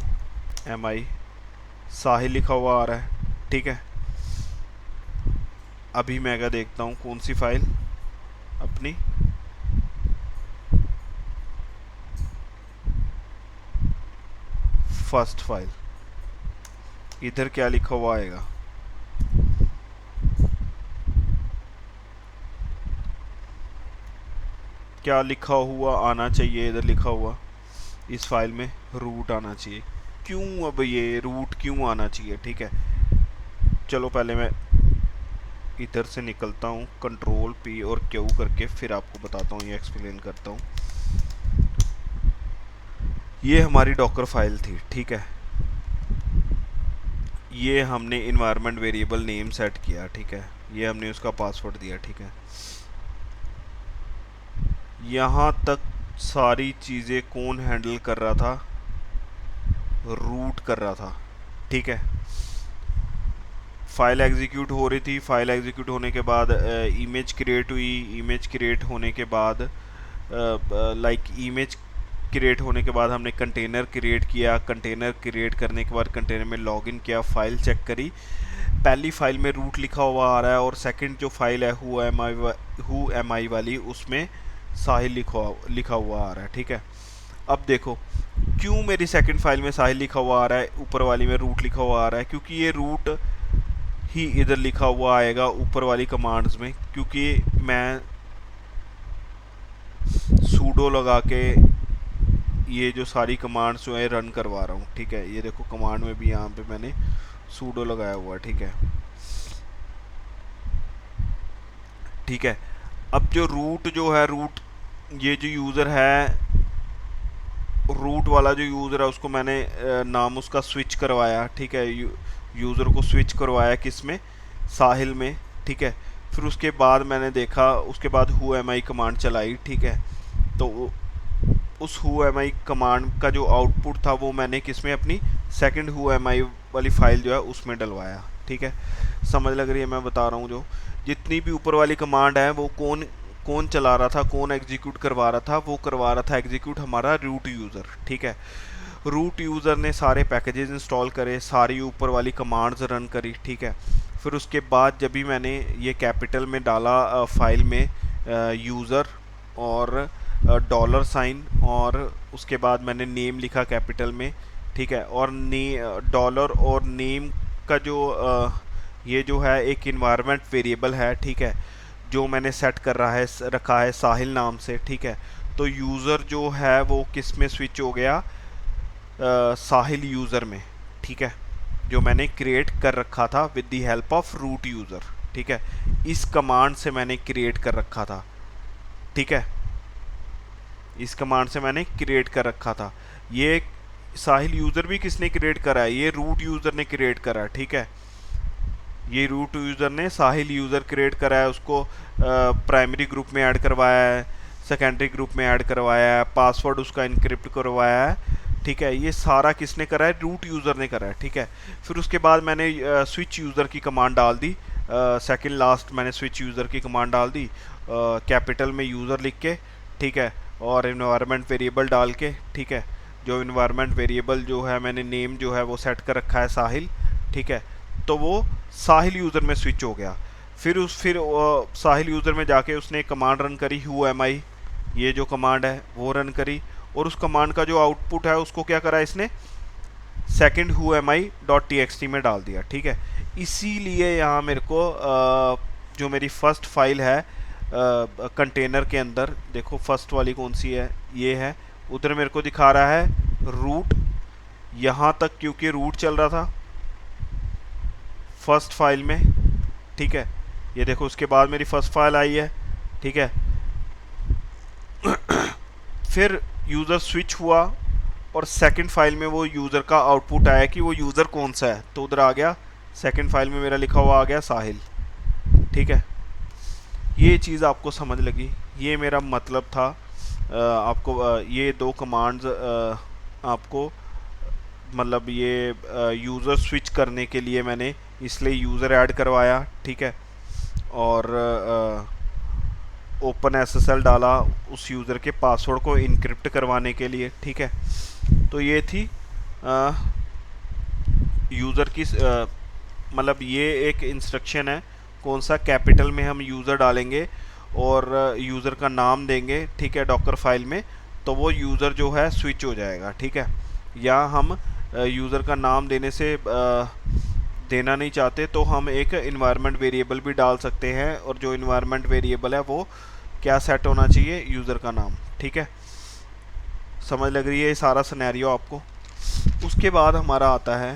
एम आई, साहिल लिखा हुआ आ रहा है, ठीक है। अभी मैं क्या देखता हूँ, कौन सी फाइल, अपनी फर्स्ट फाइल, इधर क्या लिखा हुआ आएगा, क्या लिखा हुआ आना चाहिए, इधर लिखा हुआ इस फाइल में रूट आना चाहिए। क्यों अब ये रूट क्यों आना चाहिए, ठीक है। चलो पहले मैं इधर से निकलता हूँ, कंट्रोल पी और क्यू करके फिर आपको बताता हूँ, ये एक्सप्लेन करता हूँ। ये हमारी डॉकर फाइल थी, ठीक है। ये हमने इन्वायरमेंट वेरिएबल नेम सेट किया, ठीक है। ये हमने उसका पासवर्ड दिया, ठीक है। यहाँ तक सारी चीज़ें कौन हैंडल कर रहा था, रूट कर रहा था, ठीक है। फाइल एग्जीक्यूट हो रही थी, फाइल एग्जीक्यूट होने के बाद इमेज क्रिएट हुई, इमेज क्रिएट होने के बाद इमेज क्रिएट होने के बाद हमने कंटेनर क्रिएट किया, कंटेनर क्रिएट करने के बाद कंटेनर में लॉगिन किया, फाइल चेक करी, पहली फाइल में रूट लिखा हुआ आ रहा है और सेकंड जो फाइल है हु एम आई वाली, उसमें साहिल लिखा हुआ आ रहा है, ठीक है। अब देखो क्यों मेरी सेकंड फाइल में साहिल लिखा हुआ आ रहा है, ऊपर वाली में रूट लिखा हुआ आ रहा है, क्योंकि ये रूट ही इधर लिखा हुआ आएगा ऊपर वाली कमांड्स में, क्योंकि मैं सूडो लगा के ये जो सारी कमांड्स जो है रन करवा रहा हूँ, ठीक है। ये देखो कमांड में भी यहाँ पे मैंने सूडो लगाया हुआ है, ठीक है, ठीक है। अब जो रूट जो है, रूट ये जो यूज़र है, रूट वाला जो यूज़र है उसको मैंने नाम उसका स्विच करवाया, ठीक है। यूज़र को स्विच करवाया किस में, साहिल में, ठीक है। फिर उसके बाद मैंने देखा, उसके बाद हु एम आई कमांड चलाई, ठीक है। तो उस हु एम आई कमांड का जो आउटपुट था वो मैंने किस में, अपनी सेकंड हु एम आई वाली फाइल जो है उसमें डलवाया, ठीक है। समझ लग रही है मैं बता रहा हूँ। जो जितनी भी ऊपर वाली कमांड है वो कौन कौन चला रहा था, कौन एग्जीक्यूट करवा रहा था, वो करवा रहा था एग्जीक्यूट हमारा रूट यूज़र, ठीक है। रूट यूज़र ने सारे पैकेजेस इंस्टॉल करे, सारी ऊपर वाली कमांड्स रन करी, ठीक है। फिर उसके बाद जब भी मैंने ये कैपिटल में डाला फाइल में यूज़र और डॉलर साइन, और उसके बाद मैंने नेम लिखा कैपिटल में, ठीक है। और डॉलर और नेम का जो ये जो है एक इन्वायरमेंट वेरिएबल है, ठीक है, जो मैंने सेट कर रखा है साहिल नाम से, ठीक है। तो यूज़र जो है वो किस में स्विच हो गया, साहिल यूज़र में, ठीक है, जो मैंने क्रिएट कर रखा था with the help of root user, ठीक है। इस कमांड से मैंने क्रिएट कर रखा था, ठीक है। इस कमांड से मैंने क्रिएट कर रखा था। ये साहिल यूज़र भी किसने क्रिएट करा है, ये रूट यूज़र ने क्रिएट करा है, ठीक है। ये रूट यूज़र ने साहिल यूज़र क्रिएट करा है, उसको प्राइमरी ग्रुप में ऐड करवाया है, सेकेंडरी ग्रुप में ऐड करवाया है, पासवर्ड उसका इनक्रिप्ट करवाया है, ठीक है। ये सारा किसने करा है, रूट यूज़र ने करा है, ठीक है। फिर उसके बाद मैंने स्विच यूज़र की कमांड डाल दी, सेकंड लास्ट मैंने स्विच यूज़र की कमांड डाल दी, कैपिटल में यूज़र लिख के, ठीक है, और इन्वायरमेंट वेरिएबल डाल के, ठीक है, जो इन्वायरमेंट वेरिएबल जो है मैंने नेम जो है वो सेट कर रखा है साहिल, ठीक है, तो वो साहिल यूज़र में स्विच हो गया। फिर साहिल यूज़र में जाके उसने कमांड रन करी हु एम आई, ये जो कमांड है वो रन करी, और उस कमांड का जो आउटपुट है उसको क्या करा इसने, second who am I dot T x T में डाल दिया, ठीक है। इसीलिए यहाँ मेरे को जो मेरी फर्स्ट फाइल है कंटेनर के अंदर, देखो फर्स्ट वाली कौन सी है, ये है, उधर मेरे को दिखा रहा है रूट, यहाँ तक क्योंकि रूट चल रहा था फर्स्ट फाइल में, ठीक है। ये देखो उसके बाद मेरी फर्स्ट फाइल आई है, ठीक है। फिर यूज़र स्विच हुआ और सेकंड फाइल में वो यूज़र का आउटपुट आया कि वो यूज़र कौन सा है, तो उधर आ गया सेकंड फाइल में मेरा लिखा हुआ आ गया साहिल, ठीक है। ये चीज़ आपको समझ लगी, ये मेरा मतलब था। आपको ये दो कमांड्स आपको मतलब ये यूज़र स्विच करने के लिए मैंने इसलिए यूज़र ऐड करवाया, ठीक है, और ओपन एसएसएल डाला उस यूज़र के पासवर्ड को इनक्रिप्ट करवाने के लिए, ठीक है। तो ये थी यूज़र की मतलब ये एक इंस्ट्रक्शन है, कौन सा, कैपिटल में हम यूज़र डालेंगे और यूज़र का नाम देंगे, ठीक है, डॉकर फाइल में, तो वो यूज़र जो है स्विच हो जाएगा, ठीक है। या हम यूज़र का नाम देने से देना नहीं चाहते तो हम एक इन्वायरमेंट वेरिएबल भी डाल सकते हैं, और जो इन्वायरमेंट वेरिएबल है वो क्या सेट होना चाहिए, यूज़र का नाम, ठीक है। समझ लग रही है ये सारा सिनेरियो आपको। उसके बाद हमारा आता है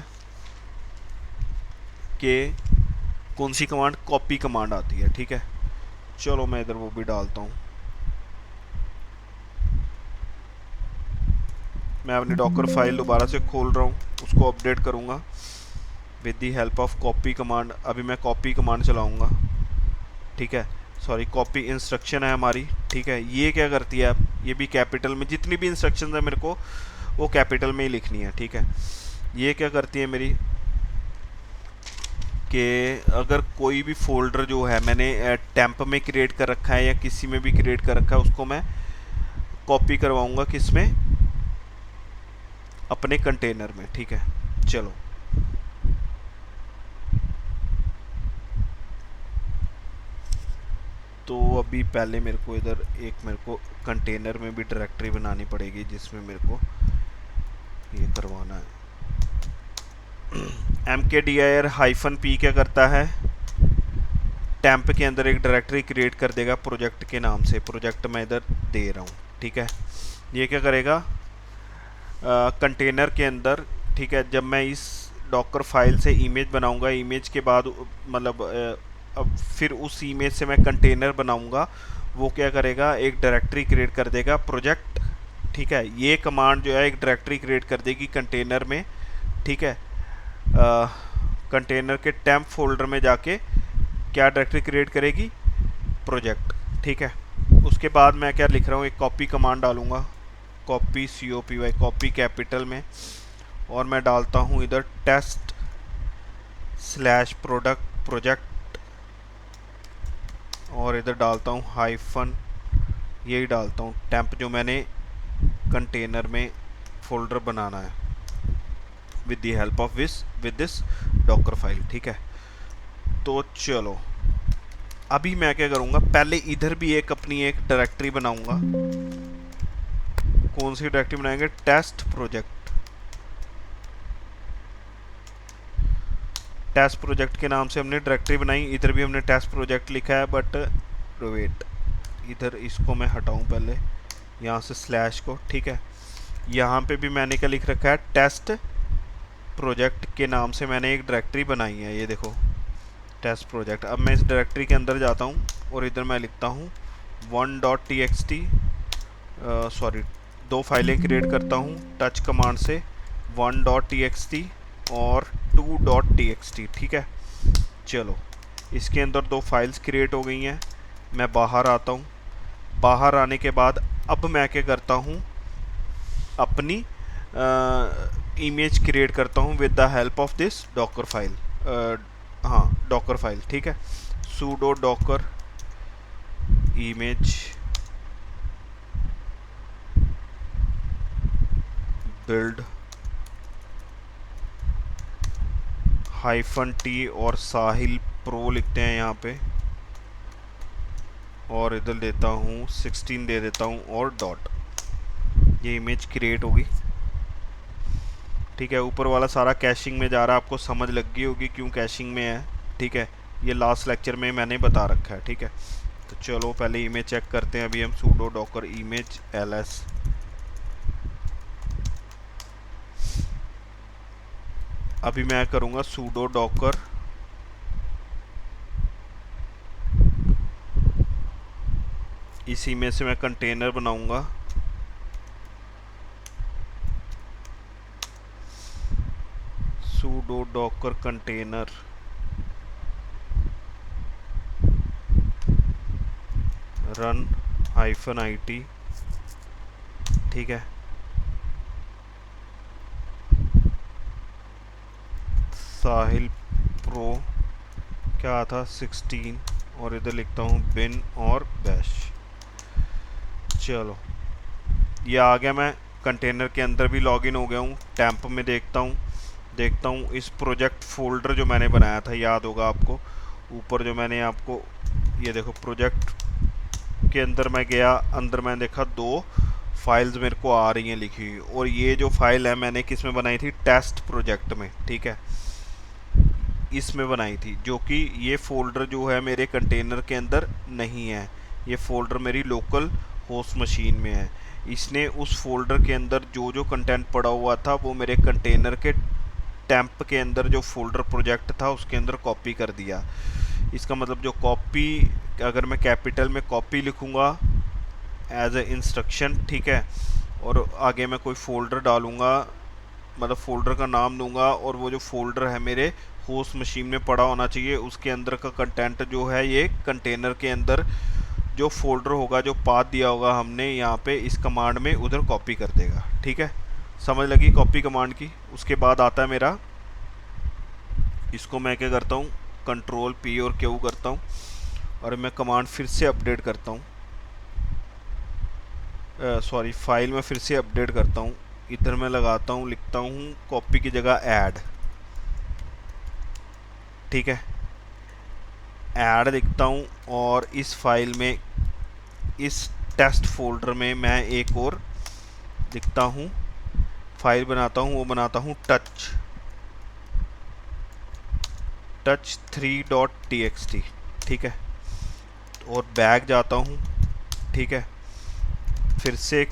कि कौन सी कमांड, कॉपी कमांड आती है, ठीक है। चलो मैं इधर वो भी डालता हूँ, मैं अपनी डॉकर फाइल दोबारा से खोल रहा हूँ, उसको अपडेट करूँगा with the help of copy command. अभी मैं कॉपी कमांड चलाऊँगा, ठीक है, सॉरी कॉपी इंस्ट्रक्शन है हमारी, ठीक है। ये क्या करती है, ये भी कैपिटल में, जितनी भी इंस्ट्रक्शन है मेरे को वो कैपिटल में ही लिखनी है, ठीक है। ये क्या करती है मेरी कि अगर कोई भी फोल्डर जो है मैंने टेम्प में क्रिएट कर रखा है या किसी में भी क्रिएट कर रखा है, उसको मैं कॉपी करवाऊँगा किस में, अपने कंटेनर में, ठीक है। चलो तो अभी पहले मेरे को इधर एक मेरे को कंटेनर में भी डायरेक्टरी बनानी पड़ेगी जिसमें मेरे को ये करवाना है। mkdir-p क्या करता है, टेम्प के अंदर एक डायरेक्टरी क्रिएट कर देगा प्रोजेक्ट के नाम से, प्रोजेक्ट मैं इधर दे रहा हूँ, ठीक है। ये क्या करेगा कंटेनर के अंदर, ठीक है, जब मैं इस डॉकर फाइल से इमेज बनाऊंगा, इमेज के बाद मतलब अब फिर उस इमेज से मैं कंटेनर बनाऊंगा, वो क्या करेगा एक डायरेक्टरी क्रिएट कर देगा प्रोजेक्ट, ठीक है। ये कमांड जो है एक डायरेक्टरी क्रिएट कर देगी कंटेनर में, ठीक है। कंटेनर के टेम्प फोल्डर में जाके क्या डायरेक्टरी क्रिएट करेगी, प्रोजेक्ट, ठीक है। उसके बाद मैं क्या लिख रहा हूँ, एक कॉपी कमांड डालूंगा, कॉपी COPY, कॉपी कैपिटल में, और मैं डालता हूँ इधर टेस्ट स्लैश प्रोजेक्ट, और इधर डालता हूँ हाइफन, यही डालता हूँ टेम्प जो मैंने कंटेनर में फोल्डर बनाना है with the help of with this Docker file, ठीक है। तो चलो अभी मैं क्या करूँगा, पहले इधर भी एक अपनी एक डायरेक्टरी बनाऊँगा। कौन सी डायरेक्टरी बनाएंगे, टेस्ट प्रोजेक्ट के नाम से हमने डायरेक्टरी बनाई। इधर भी हमने टेस्ट प्रोजेक्ट लिखा है, बट वेट, इधर इसको मैं हटाऊं पहले, यहाँ से स्लैश को, ठीक है। यहाँ पे भी मैंने क्या लिख रखा है, टेस्ट प्रोजेक्ट के नाम से मैंने एक डायरेक्टरी बनाई है, ये देखो टेस्ट प्रोजेक्ट। अब मैं इस डायरेक्टरी के अंदर जाता हूँ और इधर मैं लिखता हूँ 1.txt, सॉरी 2 फाइलें क्रिएट करता हूँ टच कमांड से, 1.txt और 2.txt, ठीक है। चलो इसके अंदर 2 फाइल्स क्रिएट हो गई हैं। मैं बाहर आता हूँ, बाहर आने के बाद अब मैं क्या करता हूँ, अपनी इमेज क्रिएट करता हूँ with the help of this Docker file, हाँ डॉकर फाइल, ठीक है। sudo docker image build -t और साहिल प्रो लिखते हैं यहाँ पे, और इधर देता हूँ 16 दे देता हूँ और डॉट। ये इमेज क्रिएट होगी। ठीक है, ऊपर वाला सारा कैशिंग में जा रहा है, आपको समझ लग गई होगी क्यों कैशिंग में है। ठीक है, ये लास्ट लेक्चर में मैंने बता रखा है। ठीक है, तो चलो पहले इमेज चेक करते हैं। अभी हम sudo docker image ls अभी मैं करूँगा sudo docker इस इमेज से मैं कंटेनर बनाऊँगा। sudo docker container run -it। ठीक है, साहिल प्रो क्या था 16, और इधर लिखता हूँ बिन और बैश। चलो ये आ गया, मैं कंटेनर के अंदर भी लॉगिन हो गया हूँ। टैंप में देखता हूँ इस प्रोजेक्ट फोल्डर जो मैंने बनाया था, याद होगा आपको, ऊपर जो मैंने आपको ये देखो प्रोजेक्ट के अंदर मैं गया, अंदर मैंने देखा 2 फाइल्स मेरे को आ रही हैं लिखी हुई, और ये जो फाइल है मैंने किस में बनाई थी, टेस्ट प्रोजेक्ट में। ठीक है, इसमें बनाई थी, जो कि ये फोल्डर जो है मेरे कंटेनर के अंदर नहीं है, ये फोल्डर मेरी लोकल होस्ट मशीन में है। इसने उस फोल्डर के अंदर जो जो कंटेंट पड़ा हुआ था वो मेरे कंटेनर के टैंप के अंदर जो फोल्डर प्रोजेक्ट था उसके अंदर कॉपी कर दिया। इसका मतलब जो कॉपी, अगर मैं कैपिटल में कॉपी लिखूँगा एज ए इंस्ट्रक्शन, ठीक है, और आगे मैं कोई फोल्डर डालूँगा, मतलब फोल्डर का नाम दूंगा, और वो जो फोल्डर है मेरे होस्ट मशीन में पड़ा होना चाहिए, उसके अंदर का कंटेंट जो है ये कंटेनर के अंदर जो फोल्डर होगा, जो पाथ दिया होगा हमने यहाँ पे इस कमांड में, उधर कॉपी कर देगा। ठीक है, समझ लगी कॉपी कमांड की। उसके बाद आता है मेरा, इसको मैं क्या करता हूँ, कंट्रोल P और Q करता हूँ, और मैं कमांड फिर से अपडेट करता हूँ, सॉरी फाइल में फिर से अपडेट करता हूँ। इधर मैं लगाता हूँ, लिखता हूँ कॉपी की जगह ऐड। ठीक है, ऐड लिखता हूँ, और इस फाइल में, इस टेस्ट फोल्डर में मैं एक और लिखता हूँ, फाइल बनाता हूँ, वो बनाता हूँ touch3.txt। ठीक है, और बैक जाता हूँ। ठीक है, फिर से एक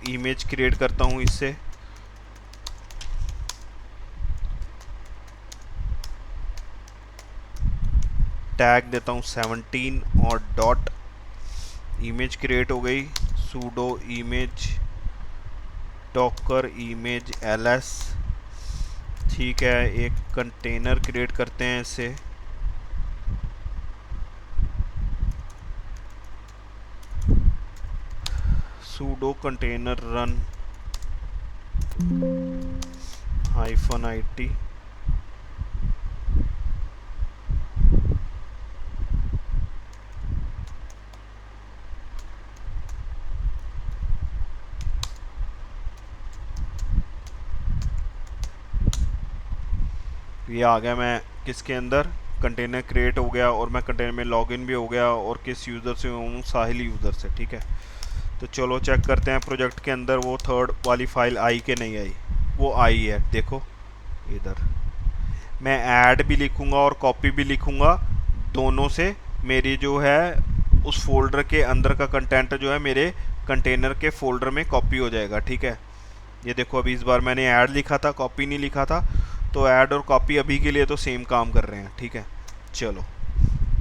इमेज क्रिएट करता हूँ इससे, टैग देता हूँ 17 और डॉट, इमेज क्रिएट हो गई। sudo image docker image ls। ठीक है, एक कंटेनर क्रिएट करते हैं इससे, sudo container run -it। ये आ गया, मैं किसके अंदर, कंटेनर क्रिएट हो गया, और मैं कंटेनर में लॉगिन भी हो गया, और किस यूज़र से हूँ, साहिल यूज़र से। ठीक है, तो चलो चेक करते हैं प्रोजेक्ट के अंदर वो थर्ड वाली फाइल आई कि नहीं आई। वो आई है, देखो इधर मैं ऐड भी लिखूँगा और कॉपी भी लिखूँगा, दोनों से मेरी जो है उस फोल्डर के अंदर का कंटेंट जो है मेरे कंटेनर के फोल्डर में कॉपी हो जाएगा। ठीक है, ये देखो अभी इस बार मैंने ऐड लिखा था, कॉपी नहीं लिखा था, तो ऐड और कॉपी अभी के लिए तो सेम काम कर रहे हैं। ठीक है, चलो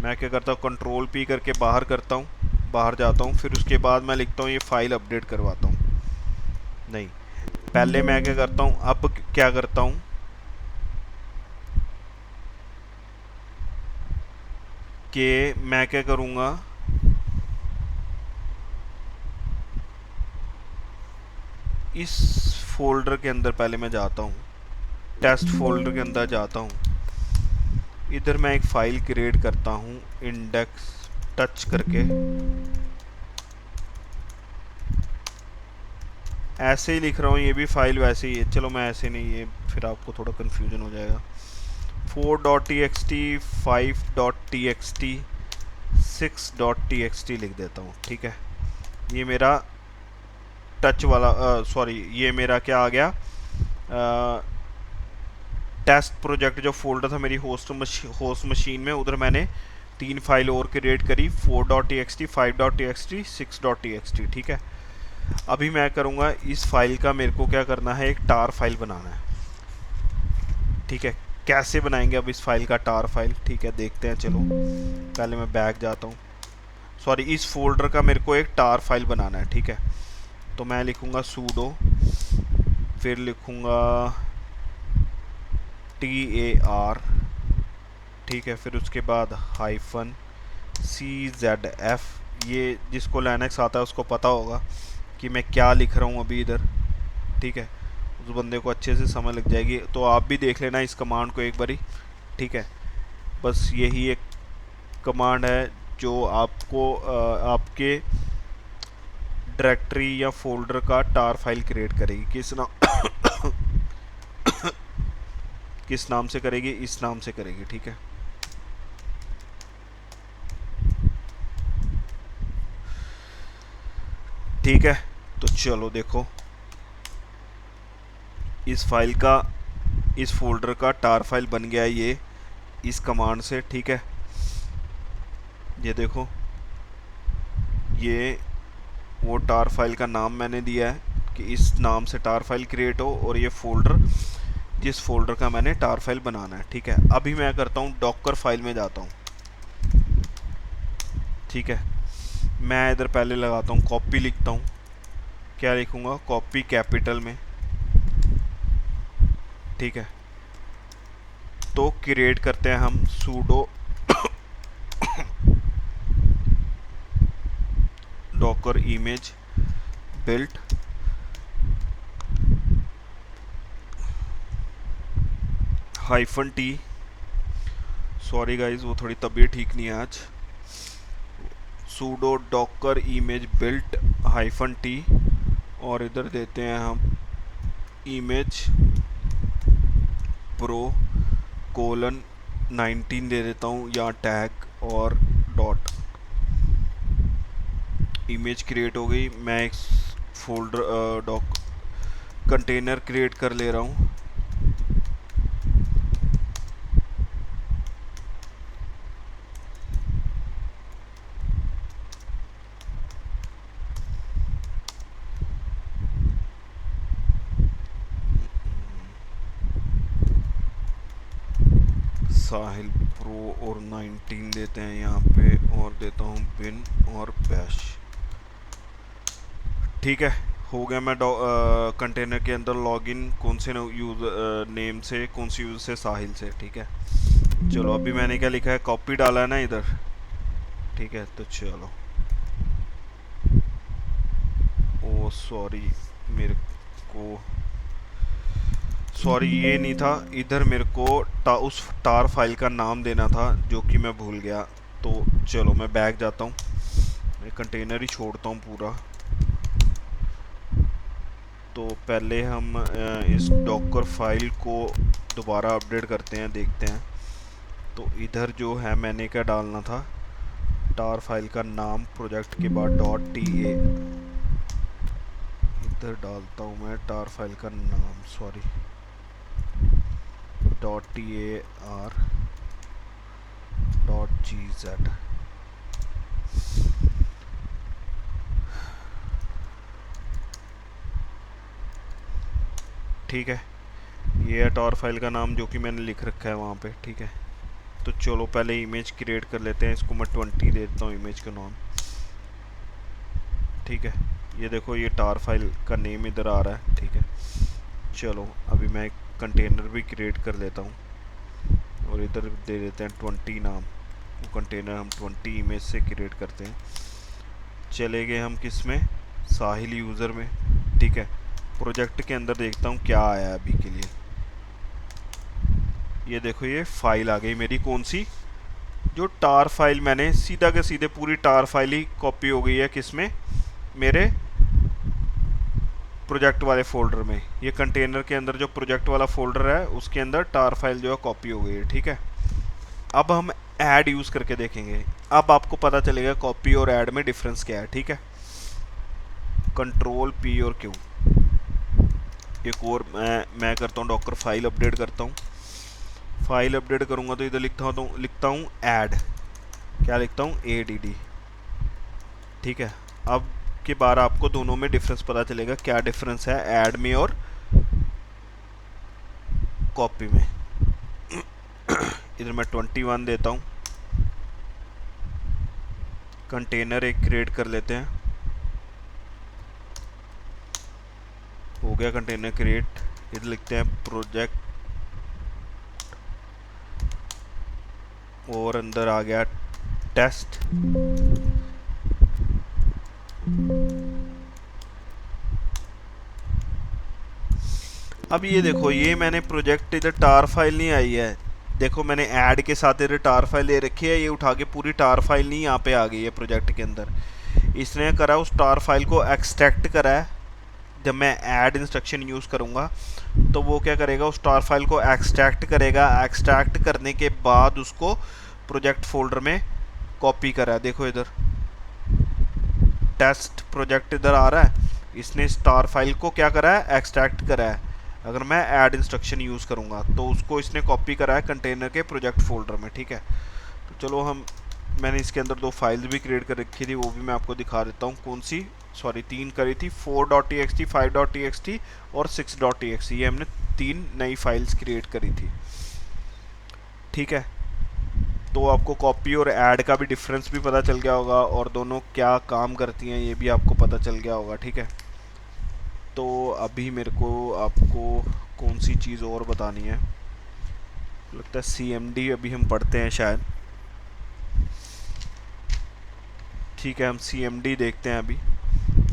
मैं क्या करता हूँ, कंट्रोल P करके बाहर करता हूँ, बाहर जाता हूँ, फिर उसके बाद मैं लिखता हूँ ये फाइल अपडेट करवाता हूँ। नहीं, पहले मैं क्या करता हूँ, अब क्या करता हूँ कि मैं क्या करूँगा, इस फोल्डर के अंदर पहले मैं जाता हूँ, टेस्ट फोल्डर के अंदर जाता हूँ, इधर मैं एक फ़ाइल क्रिएट करता हूँ index टच करके ऐसे ही लिख रहा हूँ, ये भी फाइल वैसे ही है। चलो मैं ऐसे नहीं, ये फिर आपको थोड़ा कन्फ्यूजन हो जाएगा। 4.txt, 5.txt, 6.txt लिख देता हूँ, ठीक है। ये मेरा टच वाला, सॉरी, ये मेरा क्या आ गया, टेस्ट प्रोजेक्ट जो फोल्डर था मेरी होस्ट मशीन में, उधर मैंने 3 फाइल और क्रिएट करी, 4.txt, 5.txt, 6.txt, ठीक है। अभी मैं करूँगा इस फाइल का, मेरे को क्या करना है, एक टार फाइल बनाना है, ठीक है। कैसे बनाएंगे अब इस फाइल का टार फाइल, ठीक है, देखते हैं। चलो पहले मैं बैक जाता हूँ। सॉरी, इस फोल्डर का मेरे को एक टार फाइल बनाना है, ठीक है। तो मैं लिखूँगा सूडो, फिर लिखूँगा TAR, ठीक है। फिर उसके बाद हाइफन CZF। ये जिसको लिनक्स आता है उसको पता होगा कि मैं क्या लिख रहा हूँ अभी इधर, ठीक है। उस बंदे को अच्छे से समझ लग जाएगी। तो आप भी देख लेना इस कमांड को एक बारी, ठीक है। बस यही एक कमांड है जो आपको आपके डायरेक्टरी या फोल्डर का टार फाइल क्रिएट करेगी। किस नाम से करेगी, इस नाम से करेगी, ठीक है। ठीक है, तो चलो देखो इस फाइल का, इस फोल्डर का टार फाइल बन गया है ये इस कमांड से, ठीक है। ये देखो, ये वो टार फाइल का नाम मैंने दिया है कि इस नाम से टार फाइल क्रिएट हो, और ये फोल्डर जिस फोल्डर का मैंने टार फाइल बनाना है, ठीक है। अभी मैं करता हूँ डॉकर फाइल में जाता हूँ, ठीक है। मैं इधर पहले लगाता हूँ कॉपी, लिखता हूँ, क्या लिखूँगा, कॉपी कैपिटल में, ठीक है। तो क्रिएट करते हैं हम pseudo Docker image built -t। Sorry guys, वो थोड़ी तबीयत ठीक नहीं है आज। Pseudo Docker image built -t, और इधर देते हैं हम इमेज प्रो :19 दे देता हूँ, या टैग और डॉट। इमेज क्रिएट हो गई। मैं एक फोल्डर डॉक कंटेनर क्रिएट कर ले रहा हूँ, साहिल प्रो और 19 देते हैं यहाँ पे, और देता हूँ बिन और बैश, ठीक है। हो गया। मैं कंटेनर के अंदर लॉगिन कौन से यूज़र नेम से, कौन सी यूज़र से, साहिल से, ठीक है। चलो अभी मैंने क्या लिखा है, कॉपी डाला है ना इधर, ठीक है। तो चलो, ओ सॉरी, मेरे को सॉरी ये नहीं था, इधर मेरे को उस टार फाइल का नाम देना था जो कि मैं भूल गया। तो चलो मैं बैक जाता हूँ, मैं कंटेनर ही छोड़ता हूँ पूरा। तो पहले हम इस डॉकर फाइल को दोबारा अपडेट करते हैं, देखते हैं। तो इधर जो है मैंने क्या डालना था, टार फाइल का नाम प्रोजेक्ट के बाद .ta, इधर डालता हूँ मैं टार फाइल का नाम, सॉरी, .tar .gz, ठीक है। ये है टार फाइल का नाम जो कि मैंने लिख रखा है वहाँ पे, ठीक है। तो चलो पहले इमेज क्रिएट कर लेते हैं, इसको मैं 20 दे देता हूँ इमेज का नाम, ठीक है। ये देखो ये टार फाइल का नेम इधर आ रहा है, ठीक है। चलो अभी मैं एक कंटेनर भी क्रिएट कर लेता हूँ, और इधर दे देते हैं 20 नाम। वो कंटेनर हम 20 इमेज से क्रिएट करते हैं। चले गए हम किस में, साहिल यूज़र में, ठीक है। प्रोजेक्ट के अंदर देखता हूँ क्या आया अभी के लिए। ये देखो ये फाइल आ गई मेरी, कौन सी, जो टार फाइल मैंने सीधा के सीधे पूरी टार फाइल ही कॉपी हो गई है किसमें, मेरे प्रोजेक्ट वाले फोल्डर में। ये कंटेनर के अंदर जो प्रोजेक्ट वाला फोल्डर है उसके अंदर टार फाइल जो है कॉपी हो गई है, ठीक है। अब हम ऐड यूज़ करके देखेंगे। अब आपको पता चलेगा कॉपी और ऐड में डिफरेंस क्या है, ठीक है। कंट्रोल पी और क्यू। एक और मैं करता हूँ डॉकर फाइल अपडेट करता हूँ। फाइल अपडेट करूँगा तो इधर लिखता हूँ ऐड। क्या लिखता हूँ, ADD, ठीक है। अब के बार आपको दोनों में डिफरेंस पता चलेगा, क्या डिफरेंस है ऐड में और कॉपी में। इधर मैं 21 देता हूँ। कंटेनर एक क्रिएट कर लेते हैं। हो गया कंटेनर क्रिएट। इधर लिखते हैं प्रोजेक्ट और अंदर आ गया टेस्ट। अब ये देखो, ये मैंने प्रोजेक्ट इधर टार फाइल नहीं आई है। देखो मैंने ऐड के साथ इधर टार फाइल ले रखी है, ये उठा के पूरी टार फाइल नहीं यहाँ पे आ गई है प्रोजेक्ट के अंदर। इसने करा उस टार फाइल को एक्सट्रैक्ट करा है। जब मैं ऐड इंस्ट्रक्शन यूज़ करूँगा तो वो क्या करेगा, उस टार फाइल को एक्सट्रैक्ट करेगा। एक्सट्रैक्ट करने के बाद उसको प्रोजेक्ट फोल्डर में कॉपी करा है। देखो इधर टेस्ट प्रोजेक्ट इधर आ रहा है। इसने स्टार फाइल को क्या करा है, एक्सट्रैक्ट करा है। अगर मैं ऐड इंस्ट्रक्शन यूज़ करूँगा तो उसको इसने कॉपी करा है कंटेनर के प्रोजेक्ट फोल्डर में, ठीक है। तो चलो मैंने इसके अंदर 2 फाइल्स भी क्रिएट कर रखी थी, वो भी मैं आपको दिखा देता हूँ। कौन सी, सॉरी 3 करी थी, 4.txt, 5.txt और 6.txt। ये हमने 3 नई फाइल्स क्रिएट करी थी, ठीक है। तो आपको कॉपी और ऐड का भी डिफरेंस भी पता चल गया होगा और दोनों क्या काम करती हैं ये भी आपको पता चल गया होगा, ठीक है। तो अभी मेरे को आपको कौन सी चीज़ और बतानी है, लगता है CMD अभी हम पढ़ते हैं शायद, ठीक है। हम CMD देखते हैं अभी।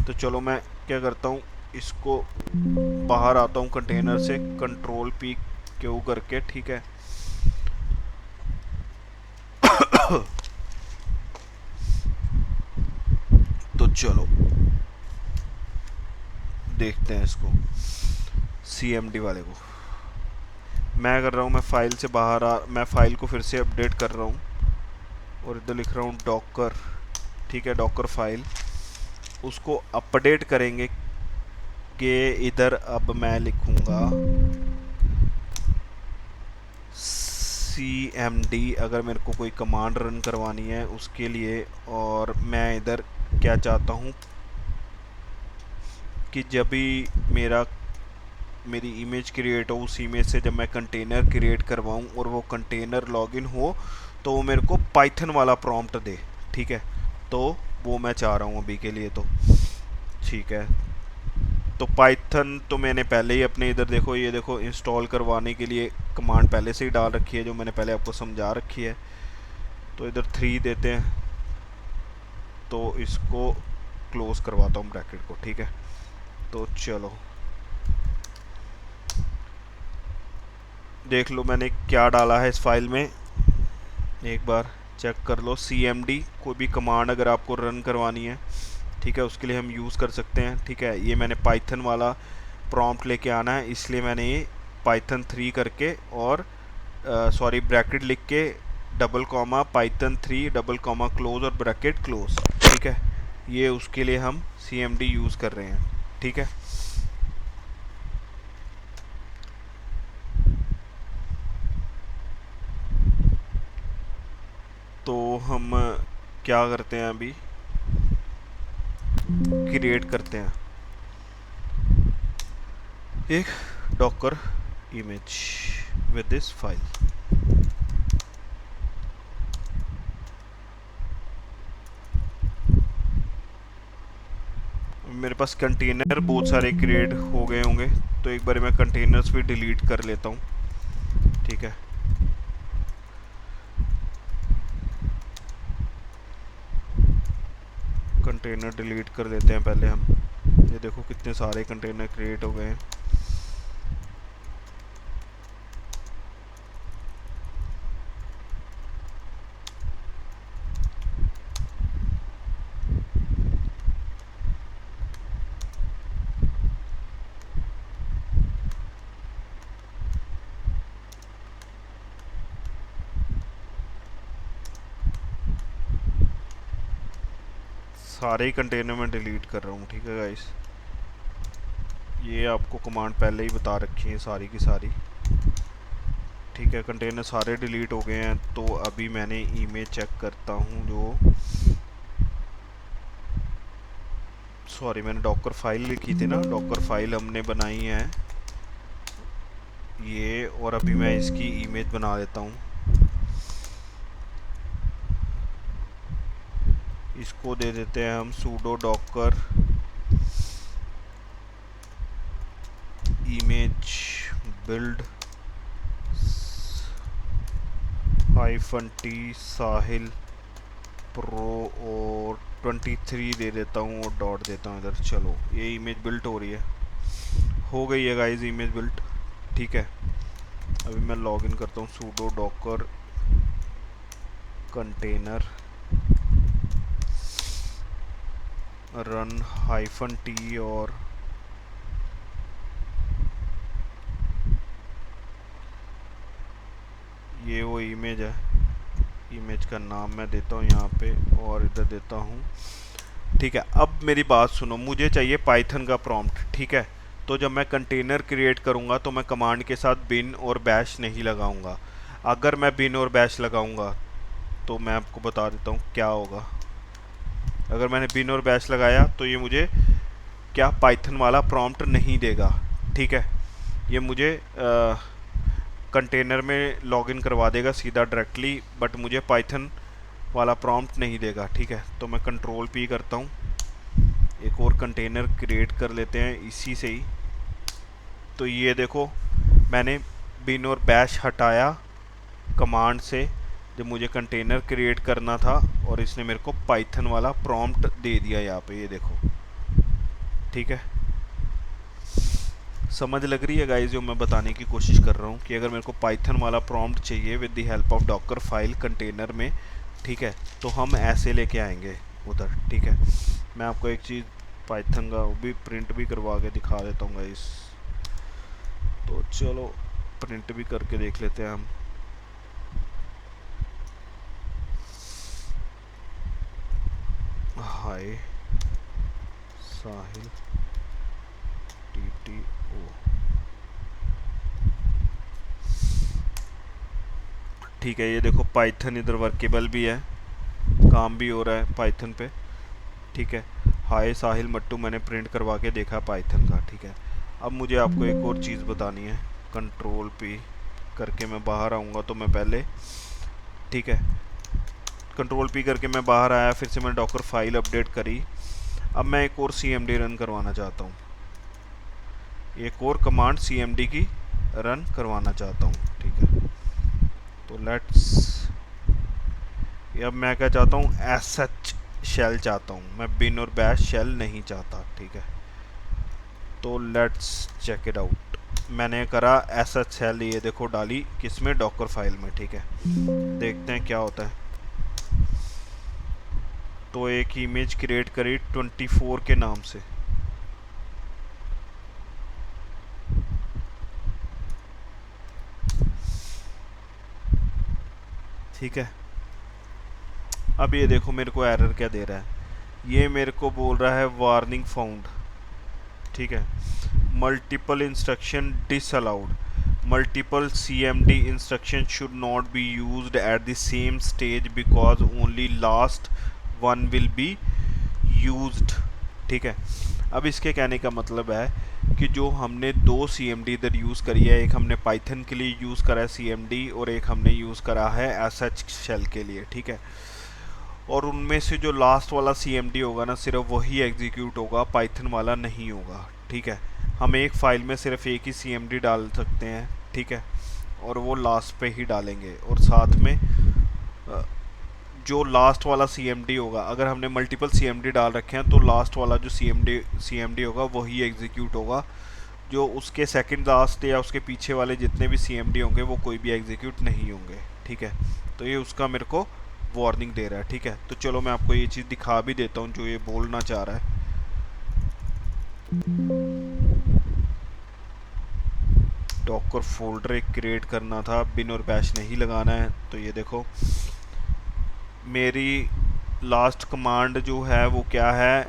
तो चलो मैं क्या करता हूँ, इसको बाहर आता हूँ कंटेनर से, कंट्रोल P Q करके, ठीक है। तो चलो देखते हैं इसको, CMD वाले को। मैं कर रहा हूँ, मैं फाइल से बाहर मैं फाइल को फिर से अपडेट कर रहा हूँ और इधर लिख रहा हूँ डॉकर, ठीक है। डॉकर फाइल उसको अपडेट करेंगे कि इधर अब मैं लिखूँगा CMD अगर मेरे को कोई कमांड रन करवानी है उसके लिए। और मैं इधर क्या चाहता हूँ कि जब भी मेरी इमेज क्रिएट हो, उस इमेज से जब मैं कंटेनर क्रिएट करवाऊँ और वो कंटेनर लॉगिन हो तो वो मेरे को पाइथन वाला प्रॉम्प्ट दे, ठीक है। तो वो मैं चाह रहा हूँ अभी के लिए, तो ठीक है। तो पाइथन तो मैंने पहले ही अपने इधर देखो, ये देखो इंस्टॉल करवाने के लिए कमांड पहले से ही डाल रखी है जो मैंने पहले आपको समझा रखी है। तो इधर 3 देते हैं, तो इसको क्लोज करवाता हूँ ब्रैकेट को, ठीक है। तो चलो देख लो मैंने क्या डाला है इस फाइल में, एक बार चेक कर लो। CMD कोई भी कमांड अगर आपको रन करवानी है, ठीक है, उसके लिए हम यूज़ कर सकते हैं, ठीक है। ये मैंने पाइथन वाला प्रॉम्प्ट लेके आना है, इसलिए मैंने ये पाइथन 3 करके और सॉरी ब्रैकेट लिख के double comma Python 3 double comma close और ब्रैकेट क्लोज, ठीक है। ये उसके लिए हम CMD यूज़ कर रहे हैं, ठीक है। तो हम क्या करते हैं अभी, क्रिएट करते हैं एक Docker image with this file. मेरे पास कंटेनर बहुत सारे क्रिएट हो गए होंगे, तो एक बार मैं कंटेनर्स भी डिलीट कर लेता हूँ, ठीक है। कंटेनर डिलीट कर लेते हैं पहले हम। ये देखो कितने सारे कंटेनर क्रिएट हो गए हैं। सारे ही कंटेनर में डिलीट कर रहा हूँ, ठीक है गाइस। ये आपको कमांड पहले ही बता रखी है सारी की सारी, ठीक है। कंटेनर सारे डिलीट हो गए हैं। तो अभी मैंने इमेज चेक करता हूँ, जो सॉरी मैंने डॉकर फाइल लिखी थी ना, डॉकर फाइल हमने बनाई है ये, और अभी मैं इसकी इमेज बना देता हूँ। इसको दे देते हैं हम sudo docker image build -t साहिल प्रो और 23 दे देता हूँ और डॉट देता हूँ इधर। चलो ये इमेज बिल्ट हो रही है, हो गई है गाइस इमेज बिल्ट, ठीक है। अभी मैं लॉगिन करता हूँ sudo docker container run -t और ये वो इमेज है। इमेज का नाम मैं देता हूँ यहाँ पे और इधर देता हूँ, ठीक है। अब मेरी बात सुनो, मुझे चाहिए पाइथन का प्रॉम्प्ट, ठीक है। तो जब मैं कंटेनर क्रिएट करूँगा तो मैं कमांड के साथ बिन और बैश नहीं लगाऊंगा। अगर मैं बिन और बैश लगाऊंगा तो मैं आपको बता देता हूँ क्या होगा। अगर मैंने बिन और बैश लगाया तो ये मुझे क्या पाइथन वाला प्रॉम्प्ट नहीं देगा, ठीक है। ये मुझे कंटेनर में लॉगिन करवा देगा सीधा डायरेक्टली, बट मुझे पाइथन वाला प्रॉम्प्ट नहीं देगा, ठीक है। तो मैं कंट्रोल पी करता हूँ, एक और कंटेनर क्रिएट कर लेते हैं इसी से ही। तो ये देखो मैंने बिन और बैश हटाया कमांड से जब मुझे कंटेनर क्रिएट करना था, और इसने मेरे को पाइथन वाला प्रॉम्प्ट दे दिया यहाँ पे, ये देखो, ठीक है। समझ लग रही है गाइस जो मैं बताने की कोशिश कर रहा हूँ कि अगर मेरे को पाइथन वाला प्रॉम्प्ट चाहिए with the help of Docker file container में, ठीक है, तो हम ऐसे लेके आएंगे उधर, ठीक है। मैं आपको एक चीज़ पाइथन का भी प्रिंट भी करवा के दिखा देता हूँ गाइस। तो चलो प्रिंट भी करके देख लेते हैं हम। हाय साहिल TTO, ठीक है। ये देखो पाइथन इधर वर्केबल भी है, काम भी हो रहा है पाइथन पे, ठीक है। हाय साहिल मट्टू मैंने प्रिंट करवा के देखा पाइथन का, ठीक है। अब मुझे आपको एक और चीज़ बतानी है। कंट्रोल पी करके मैं बाहर आऊँगा तो मैं पहले, ठीक है, कंट्रोल पी करके मैं बाहर आया, फिर से मैंने डॉकर फाइल अपडेट करी। अब मैं एक और CMD रन करवाना चाहता हूँ, एक और कमांड CMD की रन करवाना चाहता हूँ, ठीक है। तो लेट्स, अब मैं क्या चाहता हूँ, SH शेल चाहता हूँ, मैं बिन और बैश शेल नहीं चाहता, ठीक है। तो लेट्स चेक इट आउट। मैंने करा SH शेल, ये देखो डाली किसमें, डॉकर फाइल में, ठीक है। देखते हैं क्या होता है। तो एक इमेज क्रिएट करी 24 के नाम से, ठीक है। अब ये देखो मेरे को एरर क्या दे रहा है, ये मेरे को बोल रहा है वार्निंग फाउंड, ठीक है। Multiple instruction disallowed, multiple CMD instructions should not be used at the same stage because only last one will be used, ठीक है। अब इसके कहने का मतलब है कि जो हमने दो CMD इधर यूज़ करी है, एक हमने पाइथन के लिए यूज़ करा है CMD और एक हमने यूज़ करा है SH शेल के लिए, ठीक है। और उनमें से जो लास्ट वाला CMD होगा ना, सिर्फ वही एग्जीक्यूट होगा, पाइथन वाला नहीं होगा, ठीक है। हम एक फाइल में सिर्फ एक ही CMD डाल सकते हैं, ठीक है, और वो लास्ट पे ही डालेंगे। और साथ में जो लास्ट वाला CMD होगा, अगर हमने मल्टीपल CMD डाल रखे हैं तो लास्ट वाला जो CMD होगा वही एग्जीक्यूट होगा, जो उसके सेकंड लास्ट या उसके पीछे वाले जितने भी CMD होंगे वो कोई भी एग्जीक्यूट नहीं होंगे, ठीक है। तो ये उसका मेरे को वार्निंग दे रहा है, ठीक है। तो चलो मैं आपको ये चीज़ दिखा भी देता हूँ जो ये बोलना चाह रहा है। डॉकर फोल्डर एक क्रिएट करना था, बिन और बैश नहीं लगाना है। तो ये देखो मेरी लास्ट कमांड जो है वो क्या है,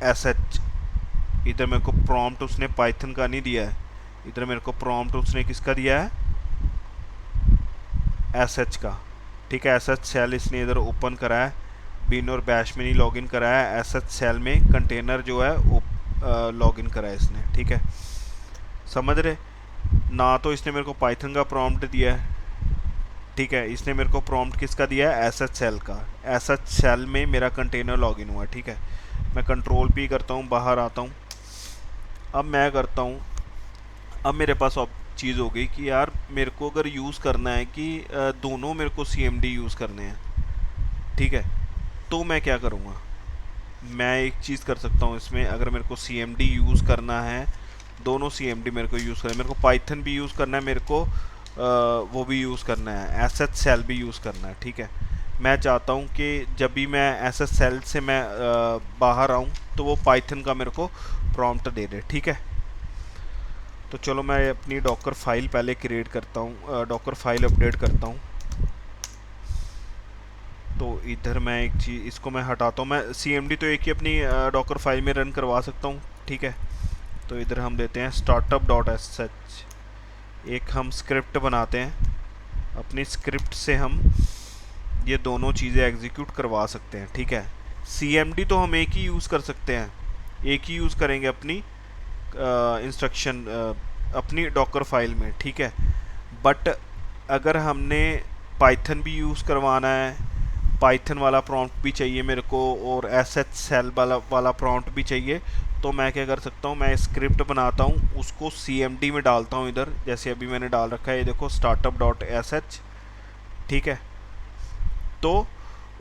एस एच। इधर मेरे को प्रॉम्प्ट उसने पाइथन का नहीं दिया है, इधर मेरे को प्रॉम्प्ट उसने किसका दिया है, एस एच का। ठीक है, एस एच सेल इसने इधर ओपन करा है, बिन और बैश में नहीं लॉगिन कराया है, एस एच सेल में कंटेनर जो है लॉगिन करा है इसने। ठीक है, समझ रहे ना। तो इसने मेरे को पाइथन का प्रॉम्प्ट दिया है। ठीक है, इसने मेरे को प्रॉम्प्ट किसका दिया है, एस एच सेल का। एस एच सेल में मेरा कंटेनर लॉगिन हुआ है। ठीक है, मैं कंट्रोल पी करता हूँ, बाहर आता हूँ। अब मैं करता हूँ, अब मेरे पास अब चीज़ हो गई कि यार मेरे को अगर यूज़ करना है कि दोनों मेरे को सी एम डी यूज़ करने हैं। ठीक है, तो मैं क्या करूँगा, मैं एक चीज़ कर सकता हूँ इसमें। अगर मेरे को सी एम डी यूज़ करना है, दोनों सी एम डी मेरे को यूज़ करना है, मेरे को पाइथन भी यूज़ करना है, मेरे को वो भी यूज़ करना है, एस एच सेल भी यूज़ करना है। ठीक है, मैं चाहता हूँ कि जब भी मैं एस एच सेल से मैं बाहर आऊँ तो वो पाइथन का मेरे को प्रॉम्प्ट दे दे। ठीक है, तो चलो मैं अपनी डॉकर फाइल पहले क्रिएट करता हूँ, डॉकर फाइल अपडेट करता हूँ। तो इधर मैं एक चीज़, इसको मैं हटाता हूँ। मैं सी एम डी तो एक ही अपनी डॉकर फाइल में रन करवा सकता हूँ। ठीक है, तो इधर हम देते हैं स्टार्टअप डॉट एस एच, एक हम स्क्रिप्ट बनाते हैं। अपनी स्क्रिप्ट से हम ये दोनों चीज़ें एग्जीक्यूट करवा सकते हैं। ठीक है, सी एम डी तो हम एक ही यूज़ कर सकते हैं, एक ही यूज़ करेंगे अपनी इंस्ट्रक्शन अपनी डॉकर फाइल में। ठीक है, बट अगर हमने पाइथन भी यूज़ करवाना है, पाइथन वाला प्रॉम्प्ट भी चाहिए मेरे को, और एस एच सेल वाला प्रॉम्प्ट भी चाहिए, तो मैं क्या कर सकता हूँ, मैं स्क्रिप्ट बनाता हूँ, उसको सी एम डी में डालता हूँ। इधर जैसे अभी मैंने डाल रखा है, ये देखो स्टार्टअप डॉट एस एच। ठीक है, तो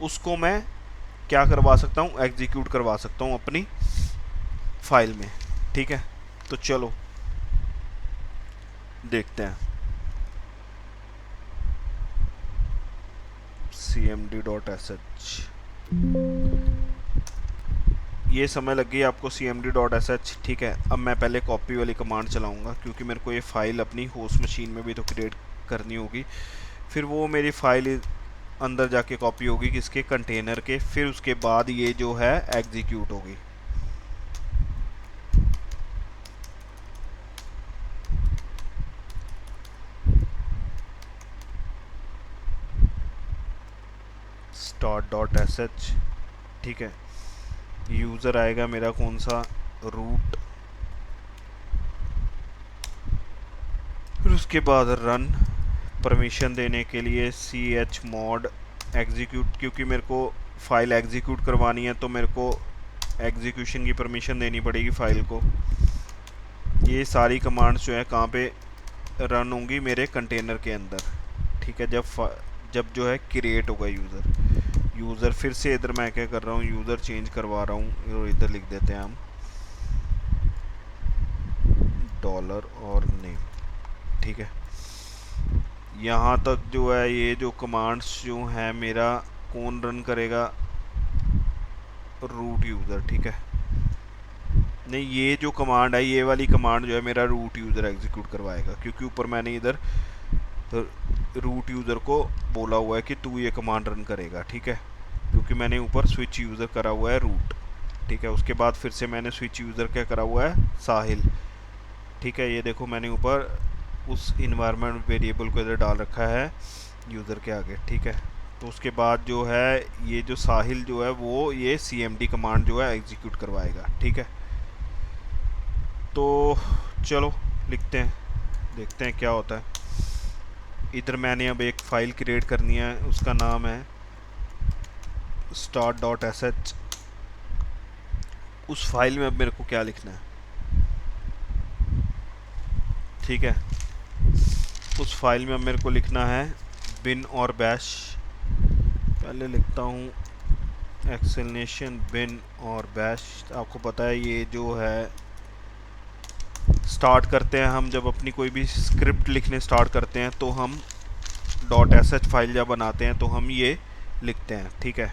उसको मैं क्या करवा सकता हूँ, एग्जीक्यूट करवा सकता हूँ अपनी फाइल में। ठीक है, तो चलो देखते हैं C M D dot S H. ये समय लग गई आपको C M D dot S H. ठीक है, अब मैं पहले कॉपी वाली कमांड चलाऊंगा, क्योंकि मेरे को ये फ़ाइल अपनी होस्ट मशीन में भी तो क्रिएट करनी होगी। फिर वो मेरी फाइल अंदर जाके कॉपी होगी किसके, कंटेनर के, फिर उसके बाद ये जो है एग्जीक्यूट होगी। Start dot S H. ठीक है, यूज़र आएगा मेरा कौन सा, रूट, फिर उसके बाद रन, परमिशन देने के लिए सी एच मॉड एग्जीक्यूट, क्योंकि मेरे को फाइल एग्जीक्यूट करवानी है तो मेरे को एग्जीक्यूशन की परमिशन देनी पड़ेगी फाइल को। ये सारी कमांड्स जो है कहाँ पे रन होंगी, मेरे कंटेनर के अंदर। ठीक है, जब जो है क्रिएट होगा यूज़र फिर से इधर मैं क्या कर रहा हूँ, यूज़र चेंज करवा रहा हूँ, और इधर लिख देते हैं हम डॉलर और नेम। ठीक है, यहाँ तक जो है ये जो कमांड्स जो हैं मेरा कौन रन करेगा, रूट यूज़र। ठीक है, नहीं ये जो कमांड है, ये वाली कमांड जो है मेरा रूट यूज़र एग्जीक्यूट करवाएगा, क्योंकि ऊपर मैंने इधर रूट यूज़र को बोला हुआ है कि तू ये कमांड रन करेगा। ठीक है, क्योंकि मैंने ऊपर स्विच यूज़र करा हुआ है रूट। ठीक है, उसके बाद फिर से मैंने स्विच यूज़र क्या करा हुआ है, साहिल। ठीक है, ये देखो मैंने ऊपर उस इन्वायरमेंट वेरिएबल को इधर डाल रखा है यूज़र के आगे। ठीक है, तो उसके बाद जो है ये जो साहिल जो है वो ये सी एम डी कमांड जो है एग्जीक्यूट करवाएगा। ठीक है, तो चलो लिखते हैं, देखते हैं क्या होता है। इधर मैंने अब एक फ़ाइल क्रिएट करनी है, उसका नाम है start डॉट एस एच। उस फाइल में अब मेरे को क्या लिखना है, ठीक है, उस फाइल में अब मेरे को लिखना है बिन और बैश। पहले लिखता हूँ एक्सप्लेनेशन बिन और बैश। आपको पता है ये जो है स्टार्ट करते हैं हम, जब अपनी कोई भी स्क्रिप्ट लिखने स्टार्ट करते हैं तो हम डॉट एस एच फाइल जब बनाते हैं तो हम ये लिखते हैं। ठीक है,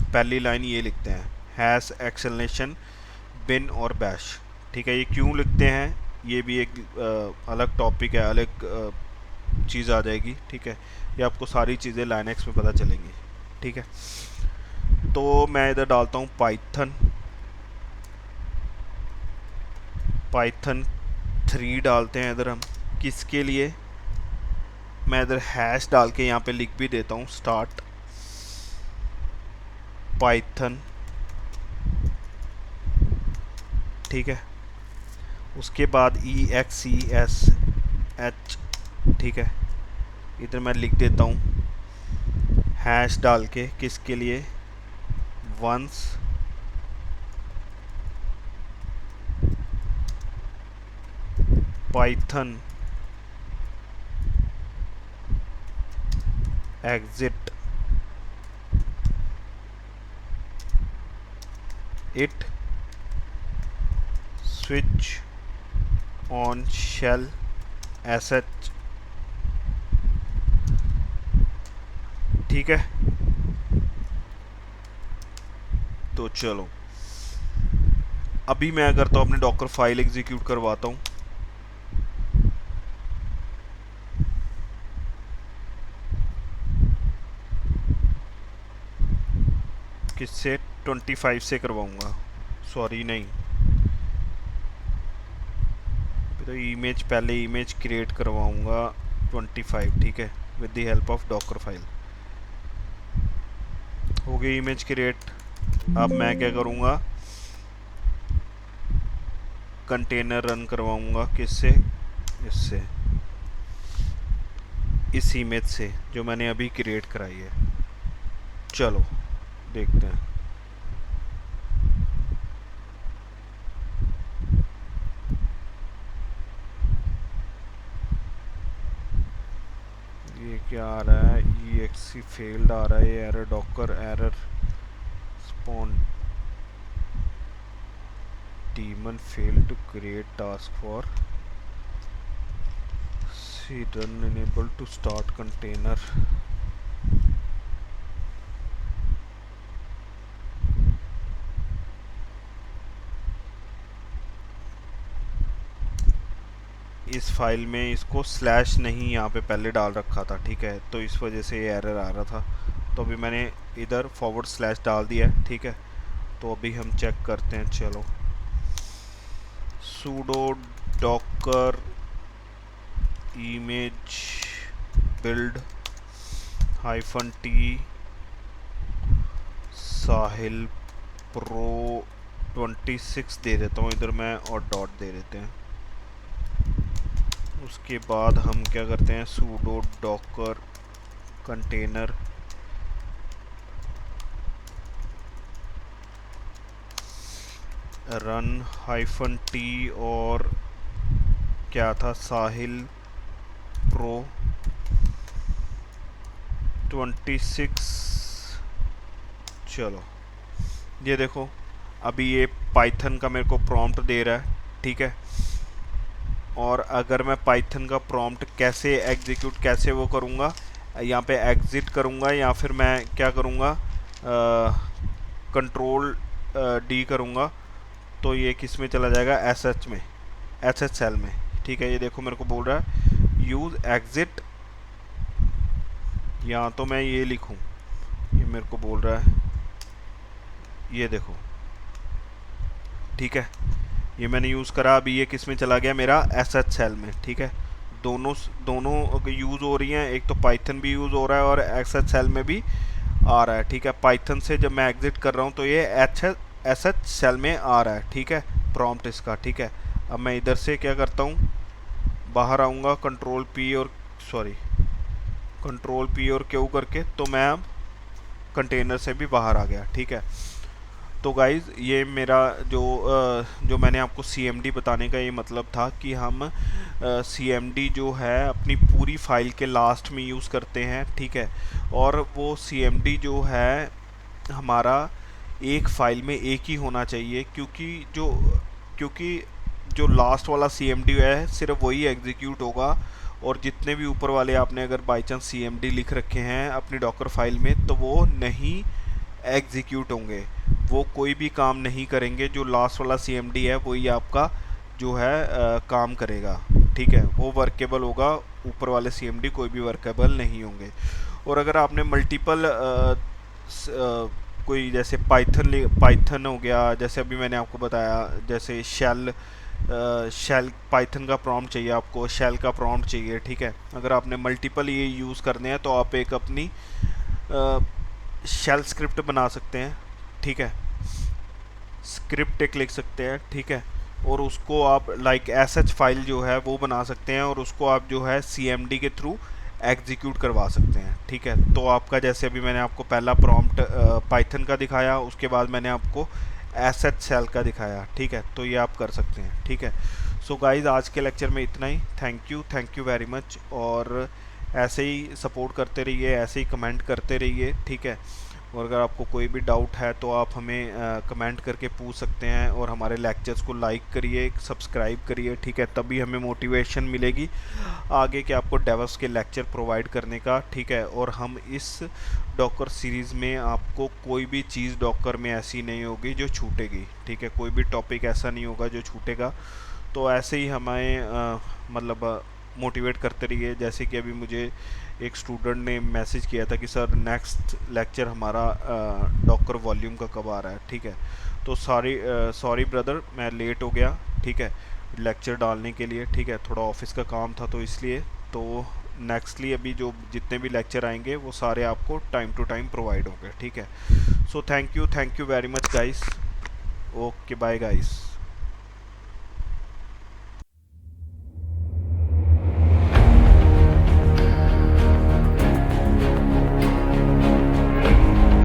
पहली लाइन ये लिखते हैं हैश एक्सप्लेनेशन बिन और बैश। ठीक है, ये क्यों लिखते हैं ये भी एक अलग टॉपिक है, अलग चीज़ आ जाएगी। ठीक है, ये आपको सारी चीज़ें लाइनक्स में पता चलेंगी। ठीक है, तो मैं इधर डालता हूँ पाइथन, पाइथन 3 डालते हैं इधर हम। किसके लिए? मैं इधर हैश डाल के यहाँ पे लिख भी देता हूँ, स्टार्ट पाइथन, ठीक है। उसके बाद EXESH, ठीक है। इधर मैं लिख देता हूँ हैश डाल के, किसके लिए? Once Python exit it switch on shell SH, ठीक है। तो चलो अभी मैं करता हूँ अपने डॉकर फाइल एग्जीक्यूट करवाता हूँ। किससे? 25 से करवाऊंगा, सॉरी नहीं, तो इमेज पहले इमेज क्रिएट करवाऊंगा 25, ठीक है, with the help of Docker file. हो गई इमेज क्रिएट। अब मैं क्या करूंगा, कंटेनर रन करवाऊंगा, किससे? इससे, इस इमेज से जो मैंने अभी क्रिएट कराई है। चलो देखते हैं। ये क्या आ रहा है? EXE फेल्ड आ रहा है, ये error, Docker error spawn demon failed to create task for C run unable to start container। इस फाइल में इसको स्लैश नहीं यहाँ पे पहले डाल रखा था, ठीक है, तो इस वजह से ये एरर आ रहा था। तो अभी मैंने इधर फॉरवर्ड स्लैश डाल दिया है, ठीक है। तो अभी हम चेक करते हैं, चलो sudo docker image build -t साहिल प्रो 26 दे देता हूँ इधर मैं, और डॉट दे देते हैं। उसके बाद हम क्या करते हैं, sudo docker container run -t और क्या था, साहिल प्रो 26। चलो ये देखो अभी ये पाइथन का मेरे को प्रॉम्प्ट दे रहा है, ठीक है। और अगर मैं पाइथन का प्रॉम्प्ट कैसे एग्जीक्यूट, कैसे वो करूँगा, यहाँ पे एग्जिट करूँगा या फिर मैं क्या करूँगा, कंट्रोल D करूँगा, तो ये किस में चला जाएगा, SH में, SH सेल में, ठीक है। ये देखो मेरे को बोल रहा है यूज़ एग्जिट, या तो मैं ये लिखूँ, ये मेरे को बोल रहा है, ये देखो, ठीक है, ये मैंने यूज़ करा। अभी ये किस में चला गया, मेरा SH सेल में, ठीक है। दोनों यूज़ हो रही हैं, एक तो पाइथन भी यूज़ हो रहा है और SH सेल में भी आ रहा है, ठीक है। पाइथन से जब मैं एग्जिट कर रहा हूँ तो ये SH सेल में आ रहा है, ठीक है, प्रॉम्प्ट इसका, ठीक है। अब मैं इधर से क्या करता हूँ, बाहर आऊँगा, कंट्रोल P और Q करके, तो मैं अब कंटेनर से भी बाहर आ गया, ठीक है। तो गाइज़ ये मेरा जो मैंने आपको CMD बताने का ये मतलब था कि हम CMD जो है अपनी पूरी फाइल के लास्ट में यूज़ करते हैं, ठीक है। और वो CMD जो है हमारा एक फाइल में एक ही होना चाहिए, क्योंकि जो लास्ट वाला CMD है सिर्फ वही एग्जीक्यूट होगा, और जितने भी ऊपर वाले आपने अगर बाई चांस CMD लिख रखे हैं अपनी डॉकर फाइल में तो वो नहीं एग्जीक्यूट होंगे, वो कोई भी काम नहीं करेंगे। जो लास्ट वाला CMD है वही आपका जो है काम करेगा, ठीक है, वो वर्केबल होगा, ऊपर वाले CMD कोई भी वर्केबल नहीं होंगे। और अगर आपने मल्टीपल कोई जैसे पाइथन हो गया, जैसे अभी मैंने आपको बताया, जैसे शेल पाइथन का प्रॉम्प्ट चाहिए आपको, शेल का प्रॉम्प्ट चाहिए, ठीक है। अगर आपने मल्टीपल ये यूज़ करने हैं तो आप एक अपनी शेल स्क्रिप्ट बना सकते हैं, ठीक है। स्क्रिप्ट एक लिख सकते हैं, ठीक है। और उसको आप लाइक एसएच फाइल जो है वो बना सकते हैं, और उसको आप जो है सीएमडी के थ्रू एग्जीक्यूट करवा सकते हैं, ठीक है। तो आपका जैसे अभी मैंने आपको पहला प्रॉम्प्ट पाइथन का दिखाया, उसके बाद मैंने आपको एसएच सेल का दिखाया, ठीक है। तो ये आप कर सकते हैं, ठीक है। सो गाइज आज के लेक्चर में इतना ही। Thank you very much. और ऐसे ही सपोर्ट करते रहिए, ऐसे ही कमेंट करते रहिए, ठीक है। और अगर आपको कोई भी डाउट है तो आप हमें कमेंट करके पूछ सकते हैं, और हमारे लेक्चर्स को लाइक करिए, सब्सक्राइब करिए, ठीक है। तभी हमें मोटिवेशन मिलेगी आगे के आपको डेवॉप्स के लेक्चर प्रोवाइड करने का, ठीक है। और हम इस डॉकर सीरीज़ में आपको कोई भी चीज़ डॉकर में ऐसी नहीं होगी जो छूटेगी, ठीक है। कोई भी टॉपिक ऐसा नहीं होगा जो छूटेगा। तो ऐसे ही हमें मतलब मोटिवेट करते रहिए। जैसे कि अभी मुझे एक स्टूडेंट ने मैसेज किया था कि सर नेक्स्ट लेक्चर हमारा डॉकर वॉल्यूम का कब आ रहा है, ठीक है। तो सॉरी ब्रदर, मैं लेट हो गया, ठीक है, लेक्चर डालने के लिए, ठीक है। थोड़ा ऑफिस का काम था तो इसलिए। तो नेक्स्टली अभी जो जितने भी लेक्चर आएंगे वो सारे आपको टाइम टू टाइम प्रोवाइड होंगे, ठीक है। So thank you very much guys. Okay bye guys.